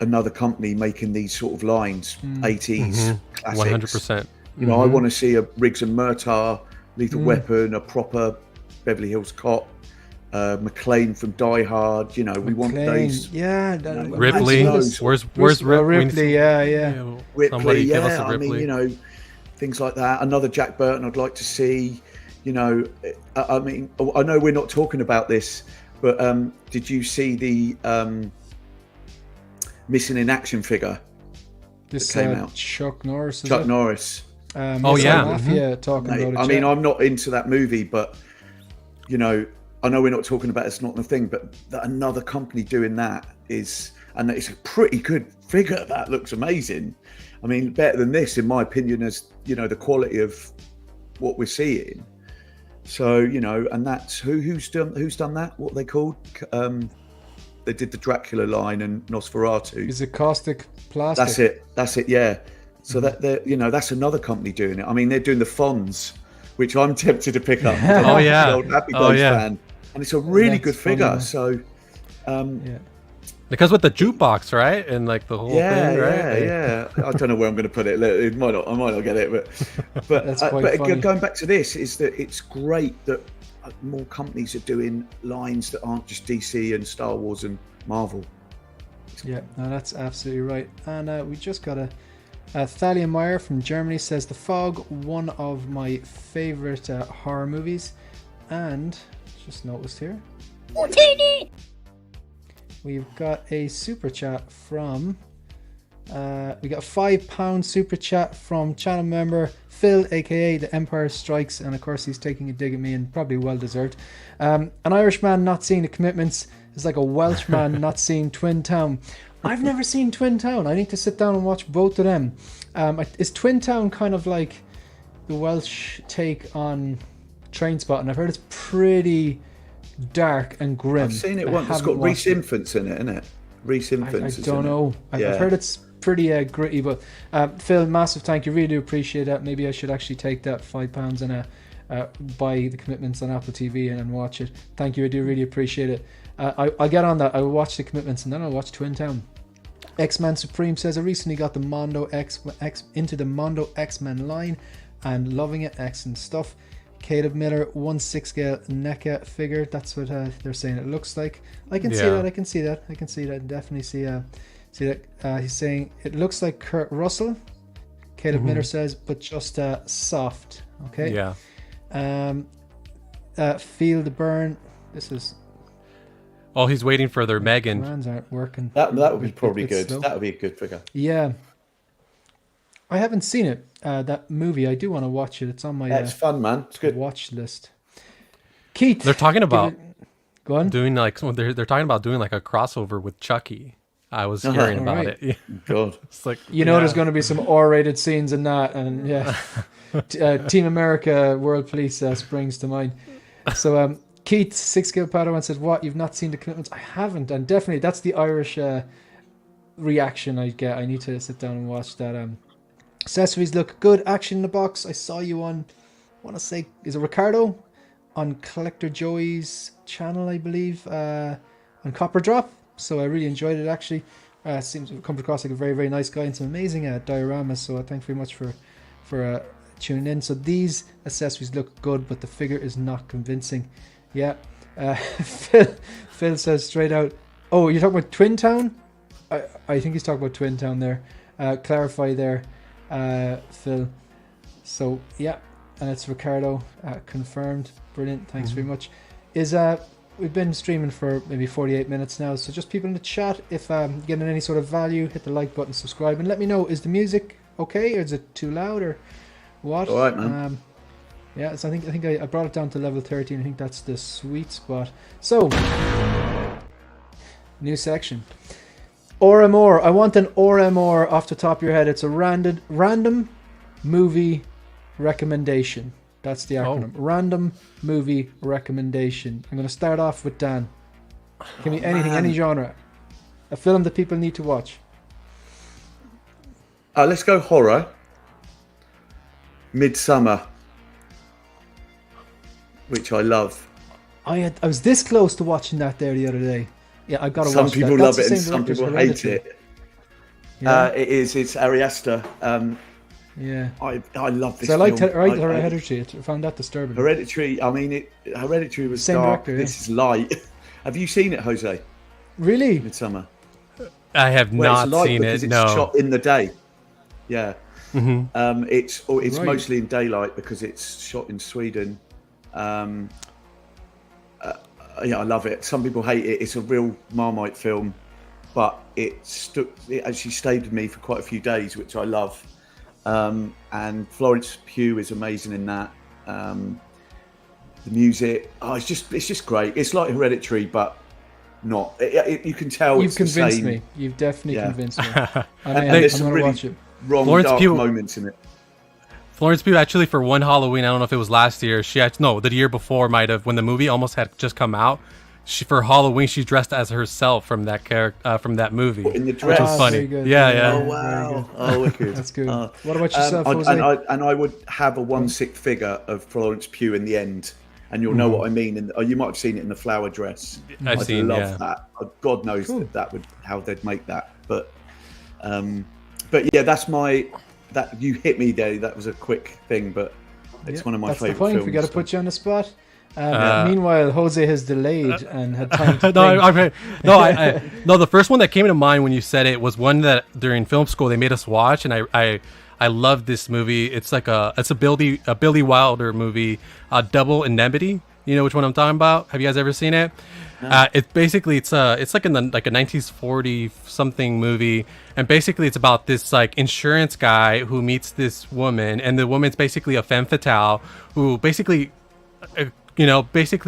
another company making these sort of lines, 80s classics. 100%. I want to see a Riggs and Murtaugh, Lethal Weapon, a proper Beverly Hills Cop, McClane from Die Hard. We want those. Yeah, Ripley. Where's Ripley? Yeah. Ripley. I mean, things like that. Another Jack Burton I'd like to see. I mean, I know we're not talking about this, but did you see the Missing in Action figure this that came out? Chuck Norris. Norris. Mafia talking about it. I mean, I'm not into that movie, but I know we're not talking about it's not the thing, but that another company doing that and it's a pretty good figure. That looks amazing. I mean, better than this, in my opinion, as the quality of what we're seeing. So and that's who's done that? What are they called? They did the Dracula line and Nosferatu. Is it Caustic Plastic? That's it. Yeah. So that that's another company doing it. I mean, they're doing the Fonz, which I'm tempted to pick up. I'm an old Happy Days fan, and it's a really good figure. So, because with the jukebox, right, and like the whole thing, right? Yeah. I don't know where I'm going to put it. I might not get it, but that's quite funny. Going back to this, is that it's great that more companies are doing lines that aren't just DC and Star Wars and Marvel. Yeah, no, that's absolutely right. And we just got Thalia Meyer from Germany says The Fog, one of my favourite horror movies. And just noticed here, we've got a super chat from we got a £5 super chat from channel member Phil, aka The Empire Strikes, and of course he's taking a dig at me, and probably well deserved. An Irishman not seeing The Commitments is like a Welshman not seeing Twin Town. I've never seen Twin Town. I need to sit down and watch both of them. Is Twin Town kind of like the Welsh take on Trainspotting? I've heard it's pretty dark and grim. I've seen it once. It's got Rhys Ifans in it, isn't it? Rhys Ifans. I don't know. I've heard it's pretty gritty, but Phil, massive thank you. Really do appreciate that. Maybe I should actually take that £5 buy the Commitments on Apple TV and watch it. Thank you, I do really appreciate it. I'll get on that. I will watch the Commitments and then I'll watch Twin Town. X-Man Supreme says, I recently got the Mondo into the Mondo X-Men line and loving it. Excellent stuff. Caleb Miller, 1/6 scale NECA figure. That's what they're saying it looks like. I can see that. I can see that. Definitely see that. He's saying it looks like Kurt Russell. Caleb Miller says, but just soft. Okay. Yeah. Feel the Burn. This is. Oh, he's waiting for their Megan. Commands aren't working. That would be probably good. Slow. That would be a good figure. Yeah. I haven't seen it. That movie. I do want to watch it. It's on my. It's fun, man. It's good. Watch list. Keith. They're talking about go on. doing like they're talking about doing like a crossover with Chucky. I was hearing about it. Yeah. God. It's like there's going to be some R-rated scenes in that, and Team America World Police springs to mind. So Keith, 6 scale Padawan, said, what, you've not seen the Commitments? I haven't, and definitely that's the Irish reaction I get. I need to sit down and watch that. Accessories look good. Action in the Box, I saw you on, I want to say, is it Ricardo? On Collector Joey's channel, I believe, on Copper Drop. So I really enjoyed it, actually. Seems to come across like a very, very nice guy and some amazing dioramas. So thank you very much for tuning in. So these accessories look good, but the figure is not convincing. Yeah. Phil says straight out, oh, you're talking about Twin Town? I think he's talking about Twin Town there. Clarify there, Phil. So yeah, and it's Ricardo, confirmed. Brilliant. Thanks very much. We've been streaming for maybe 48 minutes now, so just people in the chat, if getting any sort of value, hit the like button, subscribe, and let me know, is the music okay, or is it too loud, or what? All right, man. Yeah, so I think I brought it down to level 13. I think that's the sweet spot. So, new section. RMR. I want an RMR off the top of your head. It's a random movie recommendation. That's the acronym. Random movie recommendation. I'm going to start off with Dan. Give me anything, any genre. A film that people need to watch. Let's go horror. Midsummer, which I love. I was this close to watching that there the other day. Yeah, I've got to watch that. Some people love it and some people hate it. Yeah. It's Ari Aster. Yeah, I love this. So I liked film. Hereditary. I found that disturbing. Hereditary. I mean, Hereditary was same dark. director, this is light. Have you seen it, Jose? Really? Midsummer. I have not seen it. It's no. shot in the day. Yeah. Mm-hmm. It's right. mostly in daylight because it's shot in Sweden. Yeah, I love it. Some people hate it. It's a real Marmite film, but it actually stayed with me for quite a few days, which I love. And Florence Pugh is amazing in that. The music, it's just great. It's like Hereditary, but not. You can tell you've convinced me. You've definitely convinced me. and there's some really watch it. Wrong Florence dark Pugh, moments in it. Florence Pugh actually for one Halloween, I don't know if it was last year. The year before might have, when the movie almost had just come out. For Halloween, she dressed as herself from that character from that movie. In the dress, which was funny. Yeah. Oh wow! Oh, wicked. That's good. What about yourself? And I would have a 1/6 figure of Florence Pugh in the end, and you'll know what I mean. And you might have seen it in the flower dress. I'd love that. God knows that would how they'd make that. But yeah, that's that you hit me there. That was a quick thing, but it's one of my favorite films. We got to put you on the spot. Meanwhile, Jose has delayed and had time to No, the first one that came to mind when you said it was one that during film school they made us watch, and I loved this movie. It's like a Billy Wilder movie, Double Indemnity. You know which one I'm talking about? Have you guys ever seen it? No. It's like in a 1940 something movie, and basically it's about this like insurance guy who meets this woman, and the woman's basically a femme fatale who basically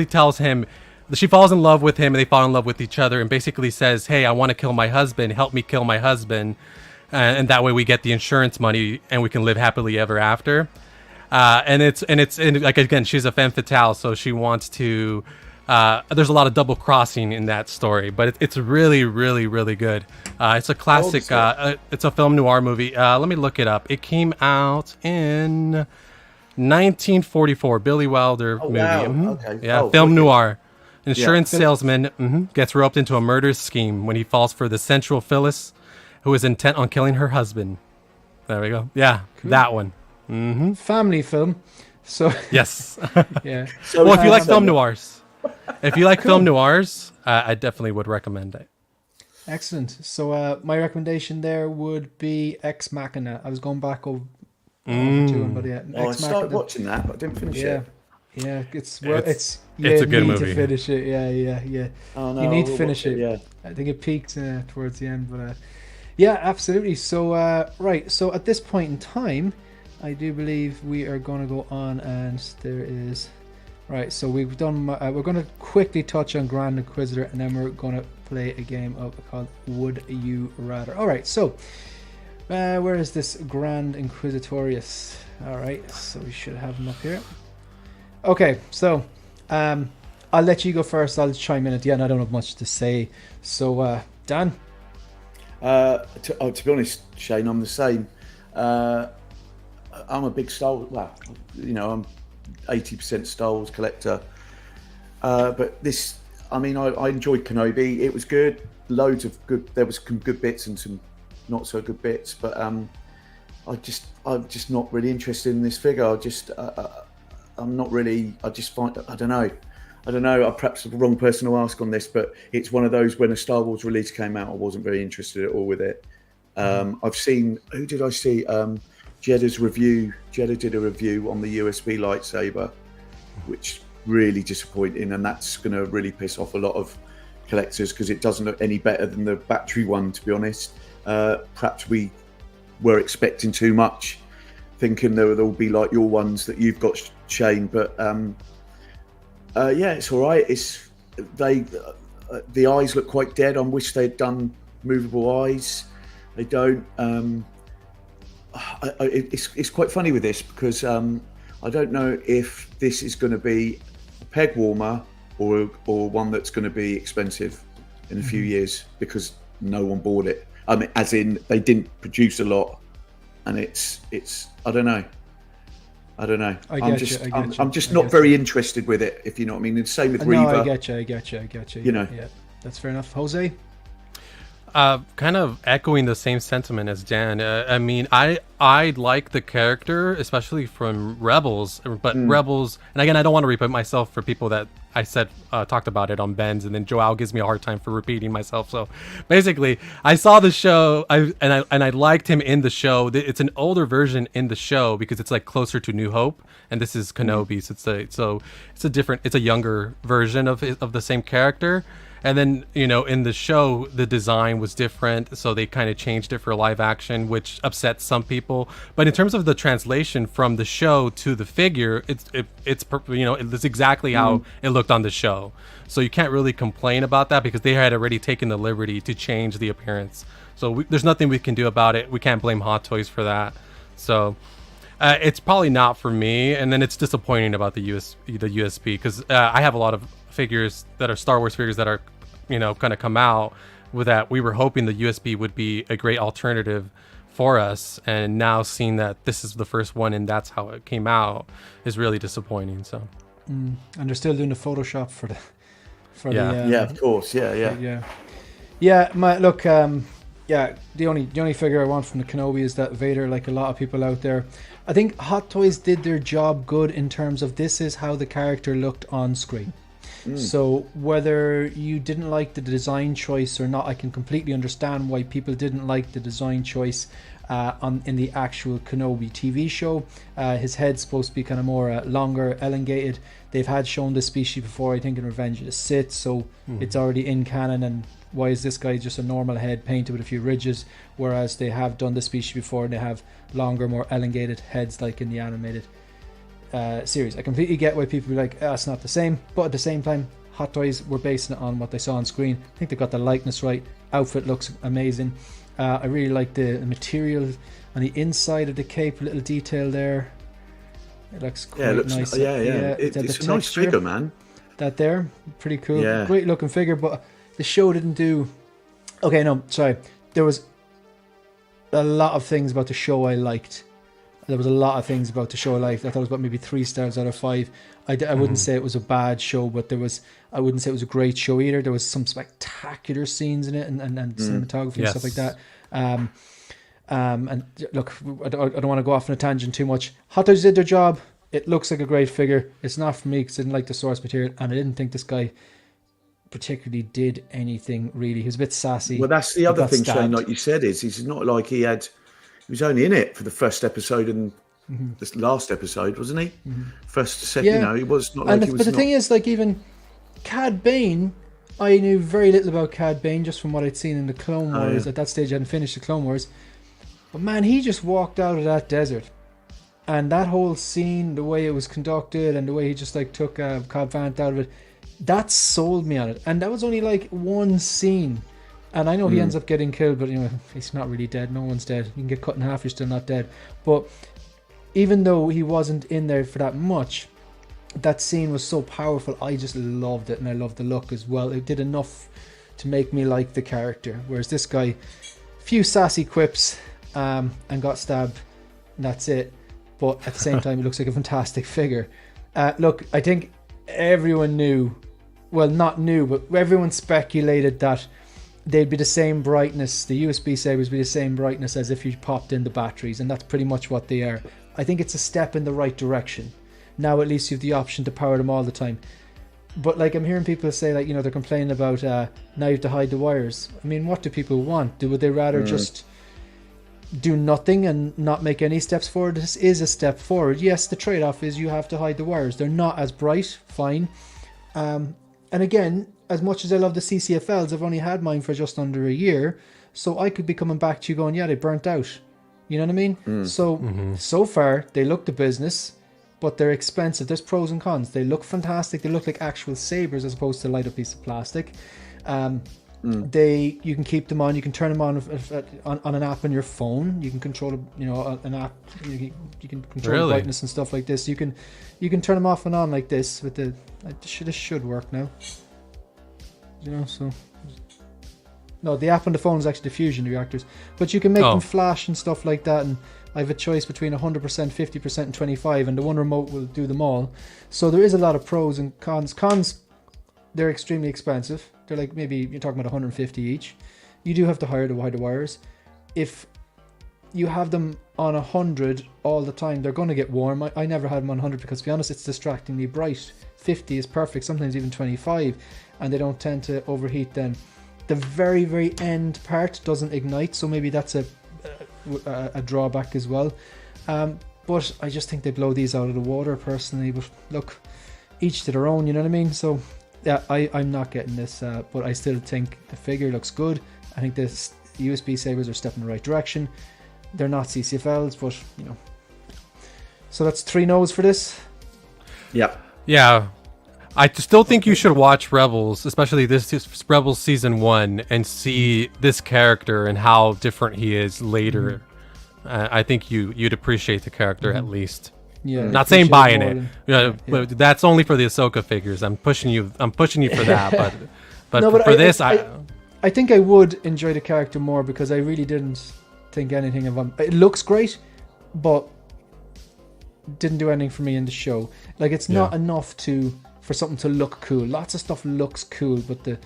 tells him, she falls in love with him and they fall in love with each other, and basically says, hey, I want to kill my husband, help me kill my husband, and that way we get the insurance money and we can live happily ever after. And like, again, she's a femme fatale, so she wants to there's a lot of double crossing in that story, but it's really, really, really good. It's a classic. It's a film noir movie. Let me look it up. It came out in 1944 Billy Wilder Oh, movie. wow. Mhm. Okay. Yeah, Oh, film wicked. noir. Insurance Yeah. salesman gets roped into a murder scheme when he falls for the sensual Phyllis, who is intent on killing her husband. There we go. Yeah, that one. Family film. So Yes. yeah. So Well, if you like so- film noirs, film noirs, I definitely would recommend it. Excellent. So my recommendation there would be Ex Machina. I was going back over to him, but yeah, Oh, I Ex started Machina. watching that, but I didn't finish Yeah, it. yeah, it's It's a good need movie. to finish it. Yeah. Oh, no, You I need will to finish watch it. Yeah. I think it peaked towards the end, but yeah, absolutely. So right, so at this point in time, I do believe we are going to go on, and there is right. So we've done. We're going to quickly touch on Grand Inquisitor, and then we're going to play a game called Would You Rather. All right, so where is this Grand Inquisitorius? All right, so we should have him up here. Okay, so I'll let you go first. I'll chime in at the end. I don't have much to say. So Dan. To be honest, Shane, I'm the same. I'm a big Star Wars. Well, I'm 80% Star Wars collector. But this, I enjoyed Kenobi. It was good. Loads of good. There was some good bits and some not so good bits. But I'm just not really interested in this figure. I'm not really. I just find. I don't know. I'm perhaps the wrong person to ask on this, but it's one of those when a Star Wars release came out, I wasn't very interested at all with it. I've seen. Who did I see? Jeddah's review. Jeddah did a review on the USB lightsaber, which really disappointing, and that's going to really piss off a lot of collectors because it doesn't look any better than the battery one, to be honest. Perhaps we were expecting too much, thinking they would all be like your ones that you've got, Shane. But yeah, it's all right. The eyes look quite dead. I wish they'd done movable eyes. They don't. It's quite funny with this because I don't know if this is going to be a peg warmer or one that's going to be expensive in a few years because no one bought it. As in they didn't produce a lot, and it's. I don't know. I'm just not very interested with it, if you know what I mean. The same with Reaver. No, I get you. You know. Yeah, that's fair enough. Jose? Kind of echoing the same sentiment as Dan. I like the character, especially from Rebels. But Rebels, and again, I don't want to repeat myself for people that I said talked about it on Ben's, and then Joao gives me a hard time for repeating myself. So basically, I saw the show, and I liked him in the show. It's an older version in the show because it's like closer to New Hope, and this is Kenobi. So it's a younger version of the same character. And then, in the show, the design was different, so they kind of changed it for live action, which upset some people. But in terms of the translation from the show to the figure, it's exactly how it looked on the show. So you can't really complain about that because they had already taken the liberty to change the appearance. So there's nothing we can do about it. We can't blame Hot Toys for that. So it's probably not for me. And then it's disappointing about the USB because I have a lot of figures that are Star Wars figures that are going to come out with that. We were hoping the USB would be a great alternative for us, and now seeing that this is the first one and that's how it came out is really disappointing. So and they're still doing the Photoshop for the Yeah, of course. Yeah. The only figure I want from the Kenobi is that Vader, like a lot of people out there. I think Hot Toys did their job good in terms of this is how the character looked on screen. So whether you didn't like the design choice or not, I can completely understand why people didn't like the design choice in the actual Kenobi TV show. His head's supposed to be kind of more longer, elongated. They've had shown this species before, I think, in Revenge of the Sith, so it's already in canon. And why is this guy just a normal head painted with a few ridges, whereas they have done this species before and they have longer, more elongated heads like in the animated series. I completely get why people be like, it's not the same, but at the same time, Hot Toys were basing it on what they saw on screen. I think they got the likeness right. Outfit looks amazing. I really like the material on the inside of the cape, a little detail there. It looks quite nice. It's a nice figure, man. That there, pretty cool. Yeah. Great looking figure, but the show didn't do. Okay, no, sorry. There was a lot of things about the show I liked. There was a lot of things about the show I liked. I thought it was about maybe 3 stars out of 5. I wouldn't say it was a bad show, but I wouldn't say it was a great show either. There was some spectacular scenes in it and cinematography and stuff like that. And look, I don't want to go off on a tangent too much. Hot Dogs did their job. It looks like a great figure. It's not for me because I didn't like the source material, and I didn't think this guy particularly did anything really. He was a bit sassy. Well, that's the other thing, Shane, like you said, is he's not like he was only in it for the first episode and this last episode, wasn't he? First to second, he was not like he was. But the thing is, like, even Cad Bane, I knew very little about Cad Bane just from what I'd seen in the Clone Wars. At that stage, I hadn't finished the Clone Wars. But man, he just walked out of that desert. And that whole scene, the way it was conducted and the way he just like took Cobb Vanth out of it, that sold me on it. And that was only like one scene. And I know he ends up getting killed, but he's not really dead. No one's dead. You can get cut in half, you're still not dead. But even though he wasn't in there for that much, that scene was so powerful. I just loved it, and I loved the look as well. It did enough to make me like the character. Whereas this guy, few sassy quips, and got stabbed, and that's it. But at the same time, he looks like a fantastic figure. Look, I think everyone knew, well, not knew, but everyone speculated that they'd be the same brightness, the USB sabers be the same brightness as if you popped in the batteries, and that's pretty much what they are. I think it's a step in the right direction. Now at least you have the option to power them all the time. But like, I'm hearing people say, like, they're complaining about now you have to hide the wires. I mean, what do people want? Would they rather just do nothing and not make any steps forward? This is a step forward. Yes, the trade-off is you have to hide the wires. They're not as bright, fine. And again, as much as I love the CCFLs, I've only had mine for just under a year, so I could be coming back to you going, yeah, they burnt out. You know what I mean? So far, they look the business, but they're expensive. There's pros and cons. They look fantastic. They look like actual sabers as opposed to a light up piece of plastic. You can keep them on. You can turn them on an app on your phone. You can control an app. You can control the brightness and stuff like this. You can turn them off and on like this with the. This should work now. So. No, the app on the phone is actually the fusion reactors, but you can make them flash and stuff like that. And I have a choice between 100%, 50%, and 25%, and the one remote will do them all. So there is a lot of pros and cons. Cons, they're extremely expensive. They're like, maybe you're talking about 150 each. You do have to hire the wires. If you have them on 100 all the time, they're going to get warm. I never had them on 100 because, to be honest, it's distractingly bright. 50 is perfect, sometimes even 25, and they don't tend to overheat then. The very, very end part doesn't ignite, so maybe that's a drawback as well. But I just think they blow these out of the water personally. But look, each to their own, you know what I mean? So yeah, I'm not getting this, but I still think the figure looks good. I think the USB sabers are a step in the right direction. They're not CCFLs, but So that's 3 no's for this. Yeah. I still think you should watch Rebels, especially this Rebels season 1, and see this character and how different he is later. I think you'd appreciate the character at least. Yeah, not saying buying it. But that's only for the Ahsoka figures. I'm pushing you for that. But I think I would enjoy the character more because I really didn't think anything of him. It looks great, but didn't do anything for me in the show. Like, it's not enough for something to look cool. Lots of stuff looks cool, but the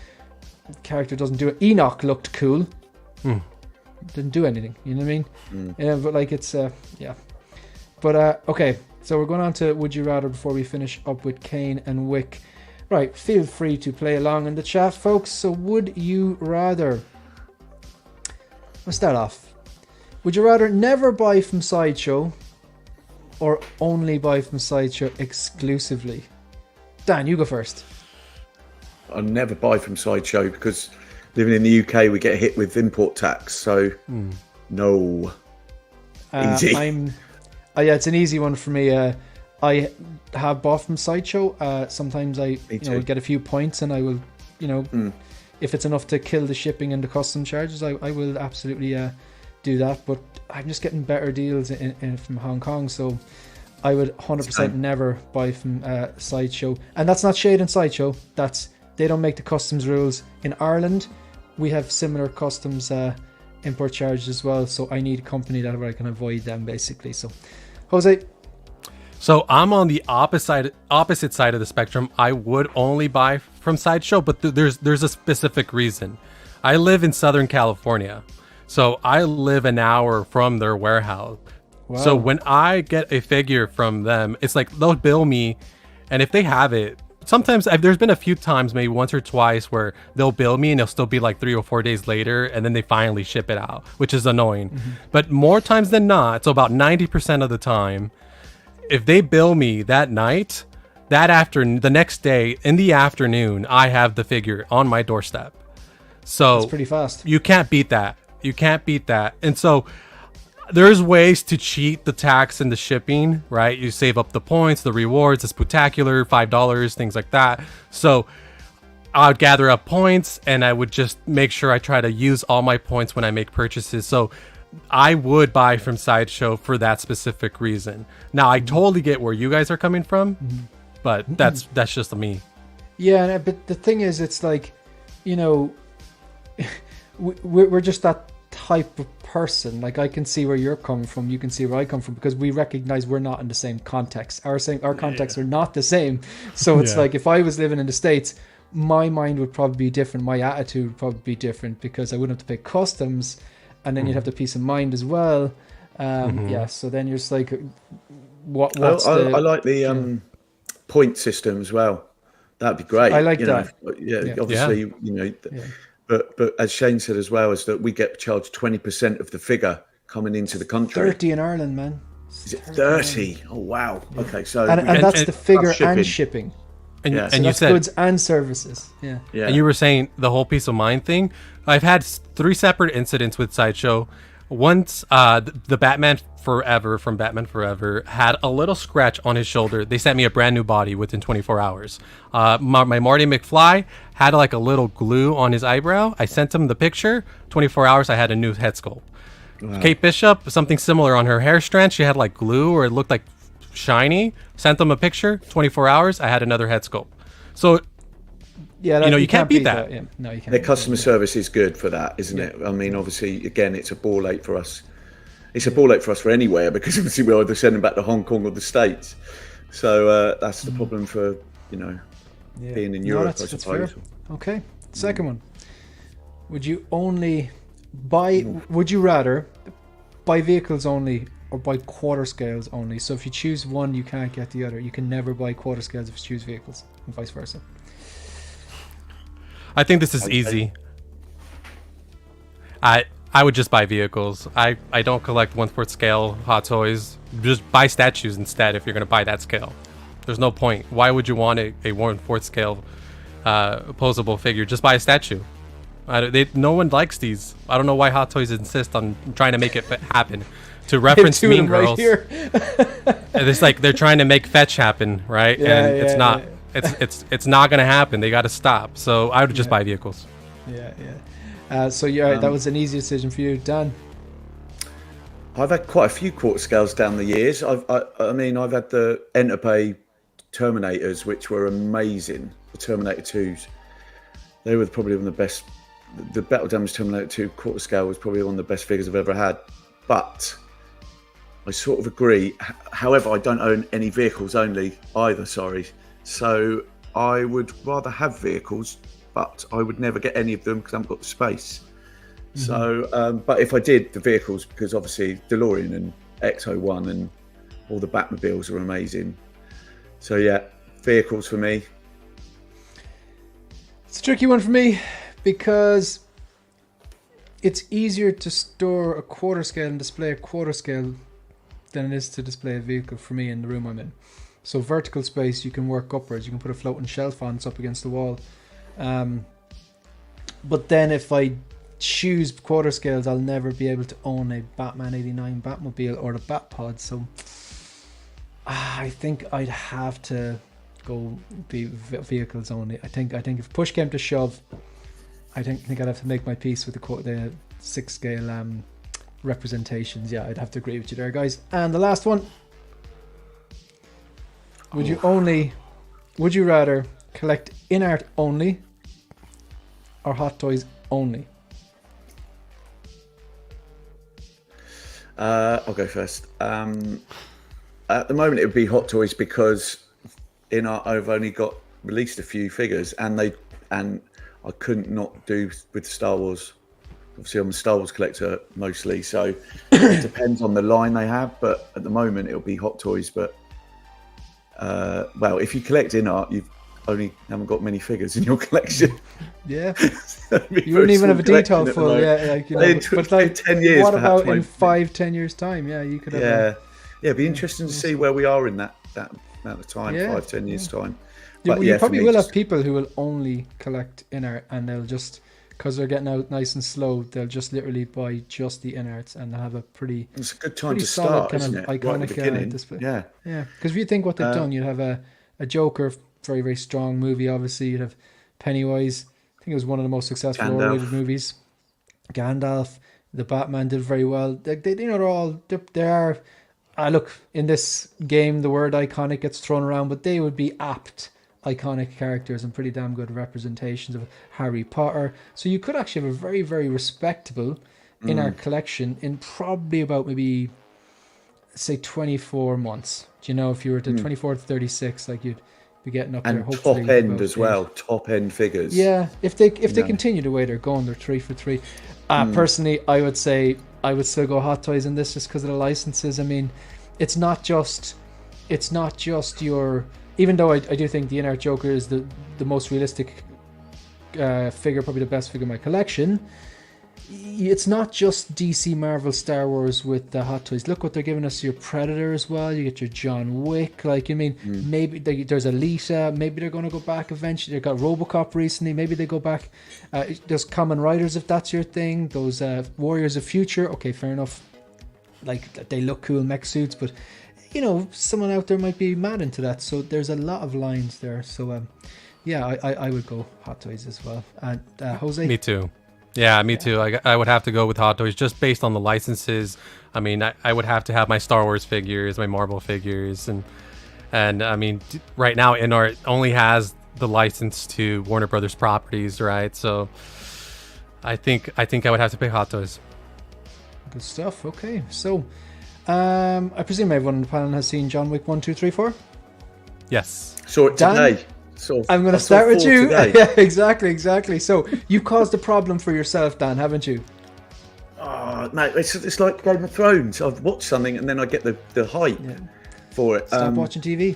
character doesn't do it. Enoch looked cool. Didn't do anything. You know what I mean? Yeah, but like, it's But okay, so we're going on to Would You Rather before we finish up with Caine and Wick. Right, feel free to play along in the chat, folks. So would you rather... Let's start off. Would you rather never buy from Sideshow or only buy from Sideshow exclusively? Dan, you go first. I'll never buy from Sideshow because living in the UK, we get hit with import tax. So, no. Easy. Yeah, it's an easy one for me. I have bought from Sideshow. Sometimes I get a few points and I will, if it's enough to kill the shipping and the custom charges, I will absolutely do that. But I'm just getting better deals from Hong Kong, so I would 100% never buy from Sideshow. And that's not shade on Sideshow. They don't make the customs rules. In Ireland, we have similar customs import charges as well. So I need a company that where I can avoid them, basically. So Jose. So I'm on the opposite side of the spectrum. I would only buy from Sideshow, but there's a specific reason. I live in Southern California, so I live an hour from their warehouse. Wow. So when I get a figure from them, it's like they'll bill me, and if they have it, sometimes there's been a few times, maybe once or twice, where they'll bill me and it'll still be like 3 or 4 days later, and then they finally ship it out, which is annoying. But more times than not, so about 90% of the time, if they bill me that night, the next day in the afternoon, I have the figure on my doorstep. So That's pretty fast. You can't beat that. You can't beat that. And so there's ways to cheat the tax and the shipping, right? You save up the points, the rewards, the spectacular, $5, things like that. So I would gather up points, and I would just make sure I try to use all my points when I make purchases. So I would buy from Sideshow for that specific reason. Now, I totally get where you guys are coming from, but that's just me. Yeah, but the thing is, it's like, you know, we're just that type of person. Like, I can see where you're coming from, you can see where I come from, because we recognize we're not in the same context. Our contexts are not the same. So it's like, if I was living in the States, my mind would probably be different, my attitude would probably be different, because I wouldn't have to pay customs, and then you'd have the peace of mind as well. Yeah, so then you're just like, I like the point system as well. That'd be great. I like that. Obviously, you know, but as Shane said as well, is that we get charged 20% of the figure coming into the country. 30 in Ireland, man. Is it 30? Oh wow. Okay, so and that's the figure and shipping. And So you that's said goods and services. Yeah. And you were saying the whole peace of mind thing. I've had 3 separate incidents with Sideshow. Once, the Batman Forever from Batman Forever had a little scratch on his shoulder. They sent me a brand new body within 24 hours. My Marty McFly had like a little glue on his eyebrow. I sent him the picture. 24 hours, I had a new head sculpt. Wow. Kate Bishop, something similar on her hair strand. She had like glue, or it looked like shiny. Sent them a picture. 24 hours, I had another head sculpt. So, yeah, you can't beat that. Yeah. No, you can't. Their customer service is good for that, isn't it? I mean, obviously, again, it's a ball ache for us. It's a ball ache for us for anywhere, because obviously we're either sending back to Hong Kong or the States. So that's the problem for, being in Europe, I suppose. Fair. Okay. Second one. Would you rather buy vehicles only or buy quarter scales only? So if you choose one, you can't get the other. You can never buy quarter scales if you choose vehicles, and vice versa. I think this is easy. I would just buy vehicles. I don't collect 1/4 scale Hot Toys. Just buy statues instead if you're going to buy that scale. There's no point. Why would you want a 1/4 scale posable figure? Just buy a statue. No one likes these. I don't know why Hot Toys insist on trying to make it happen. To reference Mean Girls. Right. It's like they're trying to make fetch happen, right? Yeah, and it's not. It's not going to happen. They got to stop. So I would just buy vehicles. Yeah. That was an easy decision for you, Dan. I've had quite a few quarter scales down the years. I've had the Enterpay Terminators, which were amazing. The Terminator 2s. They were probably one of the best. The Battle Damage Terminator 2 quarter scale was probably one of the best figures I've ever had. But I sort of agree. However, I don't own any vehicles only either, sorry. So I would rather have vehicles, but I would never get any of them because I haven't got the space. Mm-hmm. So, but if I did, the vehicles, because obviously DeLorean and X-01 and all the Batmobiles are amazing. So yeah, vehicles for me. It's a tricky one for me because it's easier to store a quarter scale and display a quarter scale than it is to display a vehicle for me in the room I'm in. So vertical space, you can work upwards. You can put a floating shelf on, it's up against the wall. But then if I choose quarter scales, I'll never be able to own a Batman 89 Batmobile or the Batpod. So I think I'd have to go be vehicles only. I think if push came to shove, I think I'd have to make my peace with the 6 scale representations. Yeah, I'd have to agree with you there, guys. And the last one. Would you rather collect Inart only or Hot Toys only? I'll go first. At the moment, it would be Hot Toys because Inart I've only got released a few figures, and I couldn't not do with Star Wars. Obviously, I'm a Star Wars collector mostly, so it depends on the line they have. But at the moment, it'll be Hot Toys. But well, if you collect Inart, you haven't got many figures in your collection. Yeah, you wouldn't even have a detail full. Yeah, like, you know, but like 10 years. What about in 5-10 years time? Yeah, you could have. Yeah, it'd be interesting to see where we are in that amount of time, 5-10 years time. But you probably will have people who will only collect Inart, and they'll just, because they're getting out nice and slow, they'll just literally buy just the Inarts, and they'll have a pretty. It's a good time to start, kind isn't of it? iconic Right at the beginning. display. Yeah, yeah. Because if you think what they've done, you'd have a Joker, very very strong movie. Obviously, you'd have Pennywise. I think it was one of the most successful R-rated movies. Gandalf, the Batman did very well. They you know, they are. Look, in this game, the word iconic gets thrown around, but they would be apt iconic characters and pretty damn good representations of Harry Potter. So you could actually have a very, very respectable in our collection in probably about maybe, say, 24 months. Do you know, if you were to 24 to 36, like you'd be getting up there. Hopefully top end as well, top end figures. Yeah, if they continue the way they're going, they're 3 for 3. Personally, I would say I would still go Hot Toys in this just because of the licenses. I mean, it's not just your. Even though I do think the Inart Joker is the most realistic figure, probably the best figure in my collection. It's not just DC, Marvel, Star Wars with the Hot Toys. Look what they're giving us. Your Predator as well. You get your John Wick. Like, I mean, maybe there's Alita. Maybe they're going to go back eventually. They got RoboCop recently. Maybe they go back. There's Kamen Riders if that's your thing. Those Warriors of Future. Okay, fair enough. Like, they look cool mech suits, but you know, someone out there might be mad into that. So there's a lot of lines there. So yeah, I would go Hot Toys as well. And Jose? Me too. Yeah, me too. I would have to go with Hot Toys just based on the licenses. I mean, I would have to have my Star Wars figures, my Marvel figures, and I mean, right now Inart only has the license to Warner Brothers properties, right? So I think I would have to pick Hot Toys. Good stuff. Okay, so I presume everyone on the panel has seen John Wick 1, 2, 3, 4. Yes. Saw it today. I'm going to start with you. Yeah, exactly. So you caused a problem for yourself, Dan, haven't you? Oh, mate, it's like Game of Thrones. I've watched something and then I get the hype for it. Stop watching TV.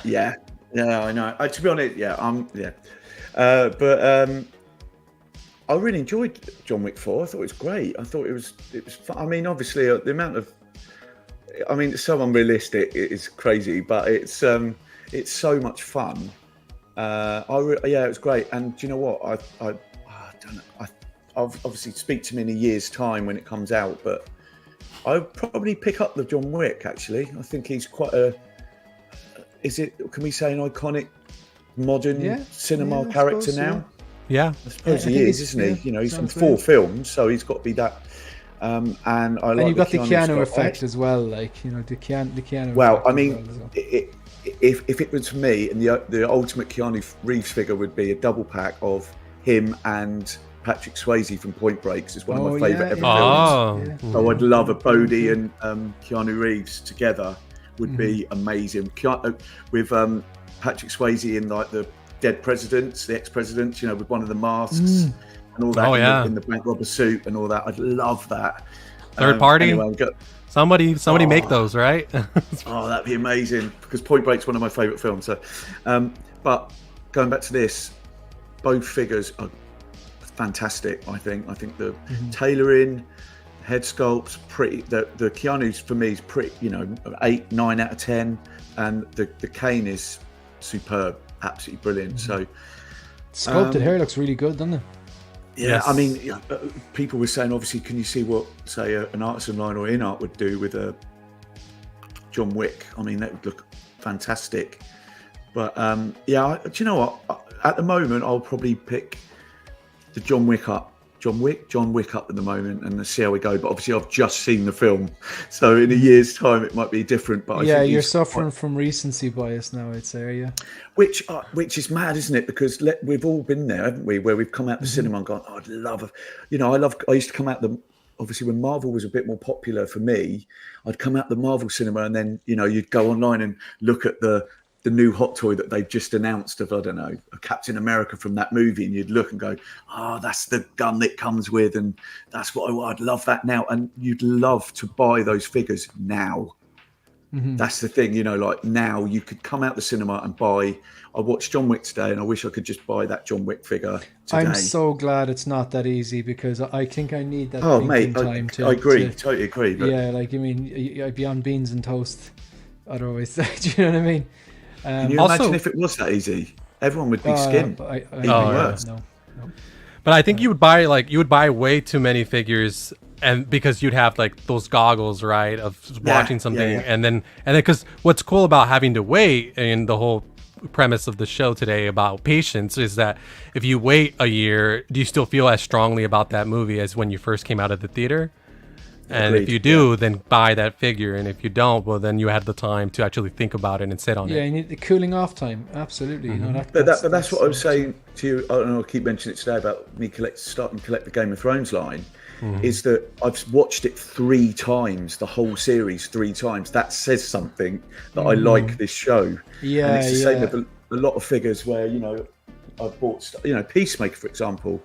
Yeah, I know. To be honest, but I really enjoyed John Wick 4. I thought it was great. I thought it was fun. I mean, obviously, the amount of, I mean, it's so unrealistic. It is crazy, but it's so much fun. It was great. And do you know what? I don't know. I'll obviously speak to me in a year's time when it comes out, but I'd probably pick up the John Wick. Actually, I think he's quite can we say an iconic modern cinema character now? Yeah, I suppose he is, isn't he? You know, he's in 4 films, so he's got to be that. And you've got the Keanu effect as well, like, you know, the Keanu. Well, I mean, if it was me, and the ultimate Keanu Reeves figure would be a double pack of him and Patrick Swayze from Point Break. Is one of my favourite ever films. Yeah. So I'd love a Bodhi and Keanu Reeves together would be amazing. With Patrick Swayze in like the dead presidents, the ex-presidents, you know, with one of the masks and all that in the bank robber suit and all that. I'd love that. Third party? Anyway, somebody make those, right? That'd be amazing, because Point Break's one of my favourite films. So, but going back to this, both figures are fantastic. I think the tailoring, head sculpts, pretty. The Keanu's for me is pretty, you know, 8, 9 out of 10, and the Caine is superb. Absolutely brilliant. So sculpted hair looks really good, doesn't it? Yeah, yes. I mean, people were saying, obviously, can you see what, say, an artisan line or Inart would do with a John Wick? I mean, that would look fantastic. But do you know what? At the moment, I'll probably pick the John Wick up at the moment, and see how we go. But obviously, I've just seen the film, so in a year's time, it might be different. But I think you're suffering from recency bias now, I'd say, are you? Which is mad, isn't it? Because we've all been there, haven't we? Where we've come out the cinema and gone, oh, I'd love, I used to come out the obviously when Marvel was a bit more popular for me, I'd come out the Marvel cinema and then, you know, you'd go online and look at the new hot toy that they've just announced of, I don't know, a Captain America from that movie, and you'd look and go, oh, that's the gun that comes with, and that's what I'd love that now. And you'd love to buy those figures now. That's the thing, you know, like now you could come out the cinema and buy. I watched John Wick today and I wish I could just buy that John Wick figure today. I'm so glad it's not that easy, because I think I need that mate, time I agree, totally agree. But yeah, like, I mean, I'd be on beans and toast otherwise. Do you know what I mean? Can you imagine if it was that easy? Everyone would be skinned. Even worse. No. But I think you would buy way too many figures, and because you'd have like those goggles, right, of watching something, and then because what's cool about having to wait, and the whole premise of the show today about patience, is that if you wait a year, do you still feel as strongly about that movie as when you first came out of the theater? And if you do, then buy that figure. And if you don't, well, then you had the time to actually think about it and sit on it. Yeah, you need the cooling off time. Absolutely. You know, that's what I was saying to you. I don't know, I keep mentioning it today about me starting to collect the Game of Thrones line. Is that I've watched it 3 times, the whole series 3 times. That says something that I like this show. Yeah, and it's the same with a lot of figures where, you know, I've bought, you know, Peacemaker, for example.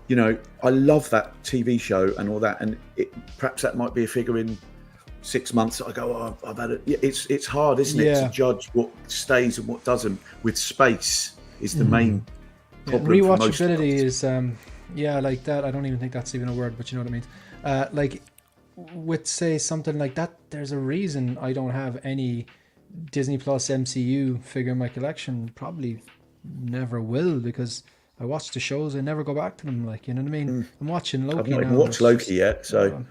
You know, I love that TV show and all that, and perhaps that might be a figure in 6 months that I go, oh, I've had it. It's hard, isn't it, to judge what stays and what doesn't. With space is the main problem. Rewatchability is, like that. I don't even think that's even a word, but you know what I mean. Like with, say, something like that, there's a reason I don't have any Disney Plus MCU figure in my collection. Probably never will, because I watch the shows, I never go back to them. Like, you know what I mean? I'm watching Loki. I've not even watched Loki yet, so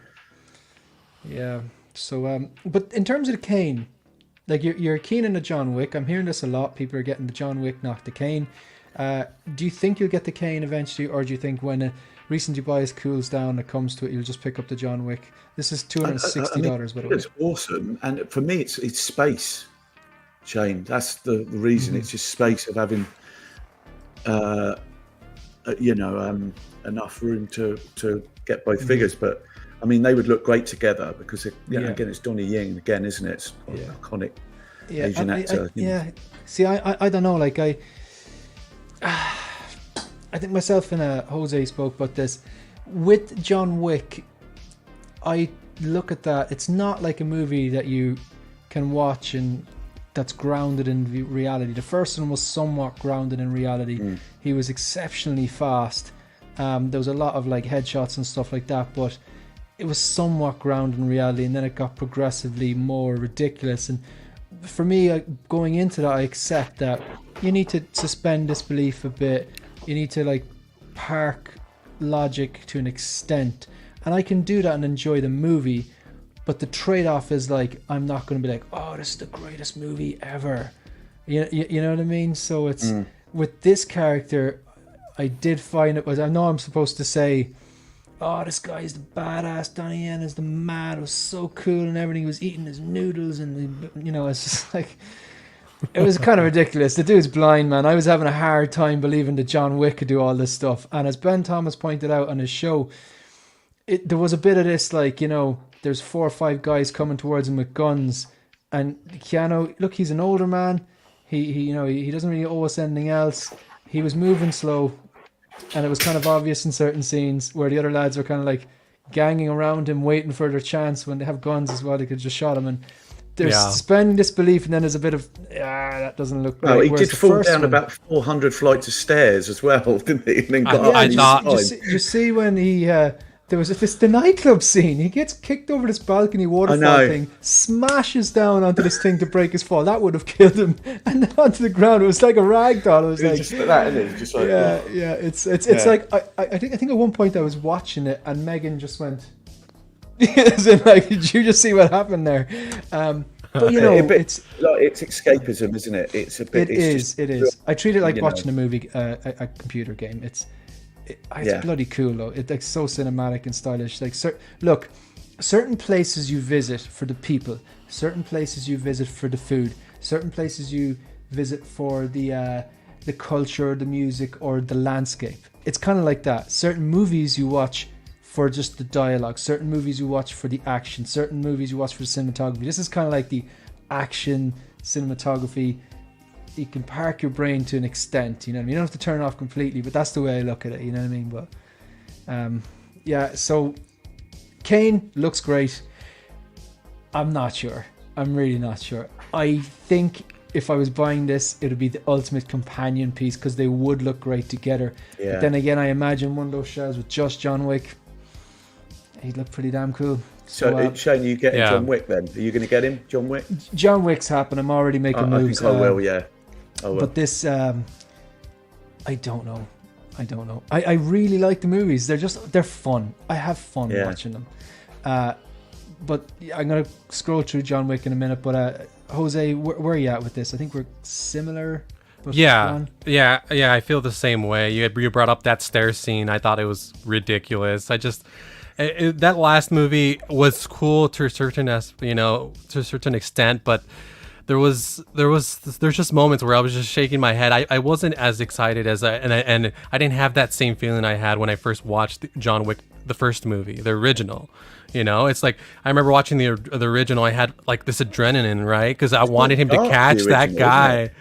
yeah. So, but in terms of the Caine, like you're keen on the John Wick. I'm hearing this a lot. People are getting the John Wick, not the Caine. Do you think you'll get the Caine eventually, or do you think when recent bias cools down, it comes to it, you'll just pick up the John Wick? This is $260, by the way. It's awesome, and for me, it's space, Shane. That's the reason. It's just space of having. Enough room to get both figures, but I mean they would look great together because again it's Donnie Yen again, isn't it? It's iconic Asian actor. See, I don't know. Like I think myself and Jose spoke about this with John Wick. I look at that. It's not like a movie that you can watch and that's grounded in reality. The first one was somewhat grounded in reality. He was exceptionally fast. There was a lot of like headshots and stuff like that, but it was somewhat grounded in reality, and then it got progressively more ridiculous. And for me, going into that, I accept that you need to suspend disbelief a bit. You need to like park logic to an extent, and I can do that and enjoy the movie. But the trade-off is like, I'm not going to be like, oh, this is the greatest movie ever. You know what I mean? So it's with this character, I did find it was, I know I'm supposed to say, oh, this guy is the badass, Donnie Yen is the man, it was so cool and everything. He was eating his noodles and, you know, it's just like, it was kind of ridiculous. The dude's blind, man. I was having a hard time believing that John Wick could do all this stuff. And as Ben Thomas pointed out on his show, there was a bit of this, like, you know, there's 4 or 5 guys coming towards him with guns, and Keanu, look, he's an older man. He doesn't really owe us anything else. He was moving slow, and it was kind of obvious in certain scenes where the other lads were kind of like ganging around him, waiting for their chance. When they have guns as well, they could just shot him. And there's suspending disbelief, and then there's a bit of that doesn't look right. Oh, he did fall down about 400 flights of stairs as well, didn't he? And then you see when he. There was the nightclub scene. He gets kicked over this balcony waterfall thing, smashes down onto this thing to break his fall. That would have killed him. And then onto the ground, it was like a rag doll. It was like just like that, isn't it? Just like It's like I think at one point I was watching it and Megan just went. As in, like, did you just see what happened there? But you know, it's escapism, isn't it? It's a bit. It is. I treat it like watching a movie, a computer game. It's bloody cool though. It's like so cinematic and stylish. Like, look, certain places you visit for the people, certain places you visit for the food, certain places you visit for the culture, the music, or the landscape. It's kind of like that. Certain movies you watch for just the dialogue. Certain movies you watch for the action. Certain movies you watch for the cinematography. This is kind of like the action cinematography. You can park your brain to an extent, you know what I mean? You don't have to turn it off completely, but that's the way I look at it, you know what I mean? But yeah, so Caine looks great. I'm not sure. I'm really not sure. I think if I was buying this, it would be the ultimate companion piece because they would look great together. Yeah. But then again, I imagine one of those shells with just John Wick, he'd look pretty damn cool. So, Shane, you getting Yeah. John Wick then? Are you going to get him, John Wick? John Wick's happened. I'm already making moves. I think I will, yeah. I will. But this, I don't know. I really like the movies. They're fun. I have fun watching them. But I'm going to scroll through John Wick in a minute. But Jose, where are you at with this? I think we're similar. Yeah. I feel the same way. You brought up that stair scene. I thought it was ridiculous. That last movie was cool to a certain extent, but there's just moments where I was just shaking my head. I wasn't as excited as I didn't have that same feeling I had when I first watched John Wick, the first movie, the original. You know, it's like I remember watching the original. I had like this adrenaline, right? Because I wanted him to catch that guy.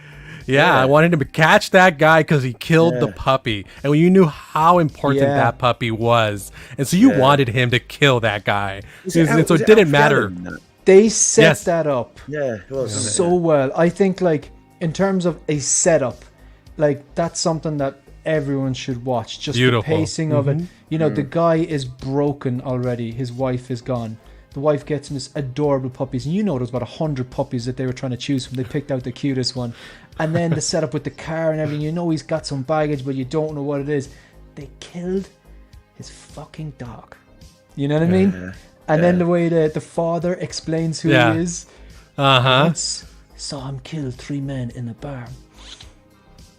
Yeah, I wanted him to catch that guy because he killed the puppy, and you knew how important that puppy was, and so you wanted him to kill that guy. So it didn't matter. They set that up so well. I think, like, in terms of a setup, like, that's something that everyone should watch. Just the pacing of it. You know, the guy is broken already. His wife is gone. The wife gets him this adorable puppies. And you know there's about 100 puppies that they were trying to choose from. They picked out the cutest one. And then the setup with the car and everything. You know he's got some baggage, but you don't know what it is. They killed his fucking dog. You know what I mean? And then the way the father explains who he is. Once saw him kill 3 men in a bar.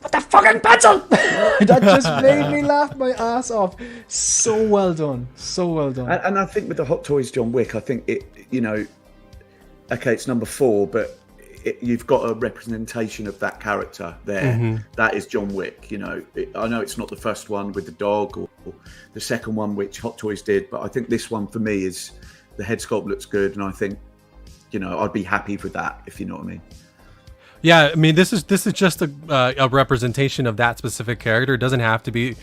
What the fucking pencil? That just made me laugh my ass off. So well done. So well done. And I think with the Hot Toys John Wick, I think it, you know, okay, it's number 4, but you've got a representation of that character there. That is John Wick, you know. I know it's not the first one with the dog or the second one, which Hot Toys did, but I think this one for me is the head sculpt looks good, and I think, you know, I'd be happy with that, if you know what I mean. Yeah, I mean, this is just a representation of that specific character. It doesn't have to be.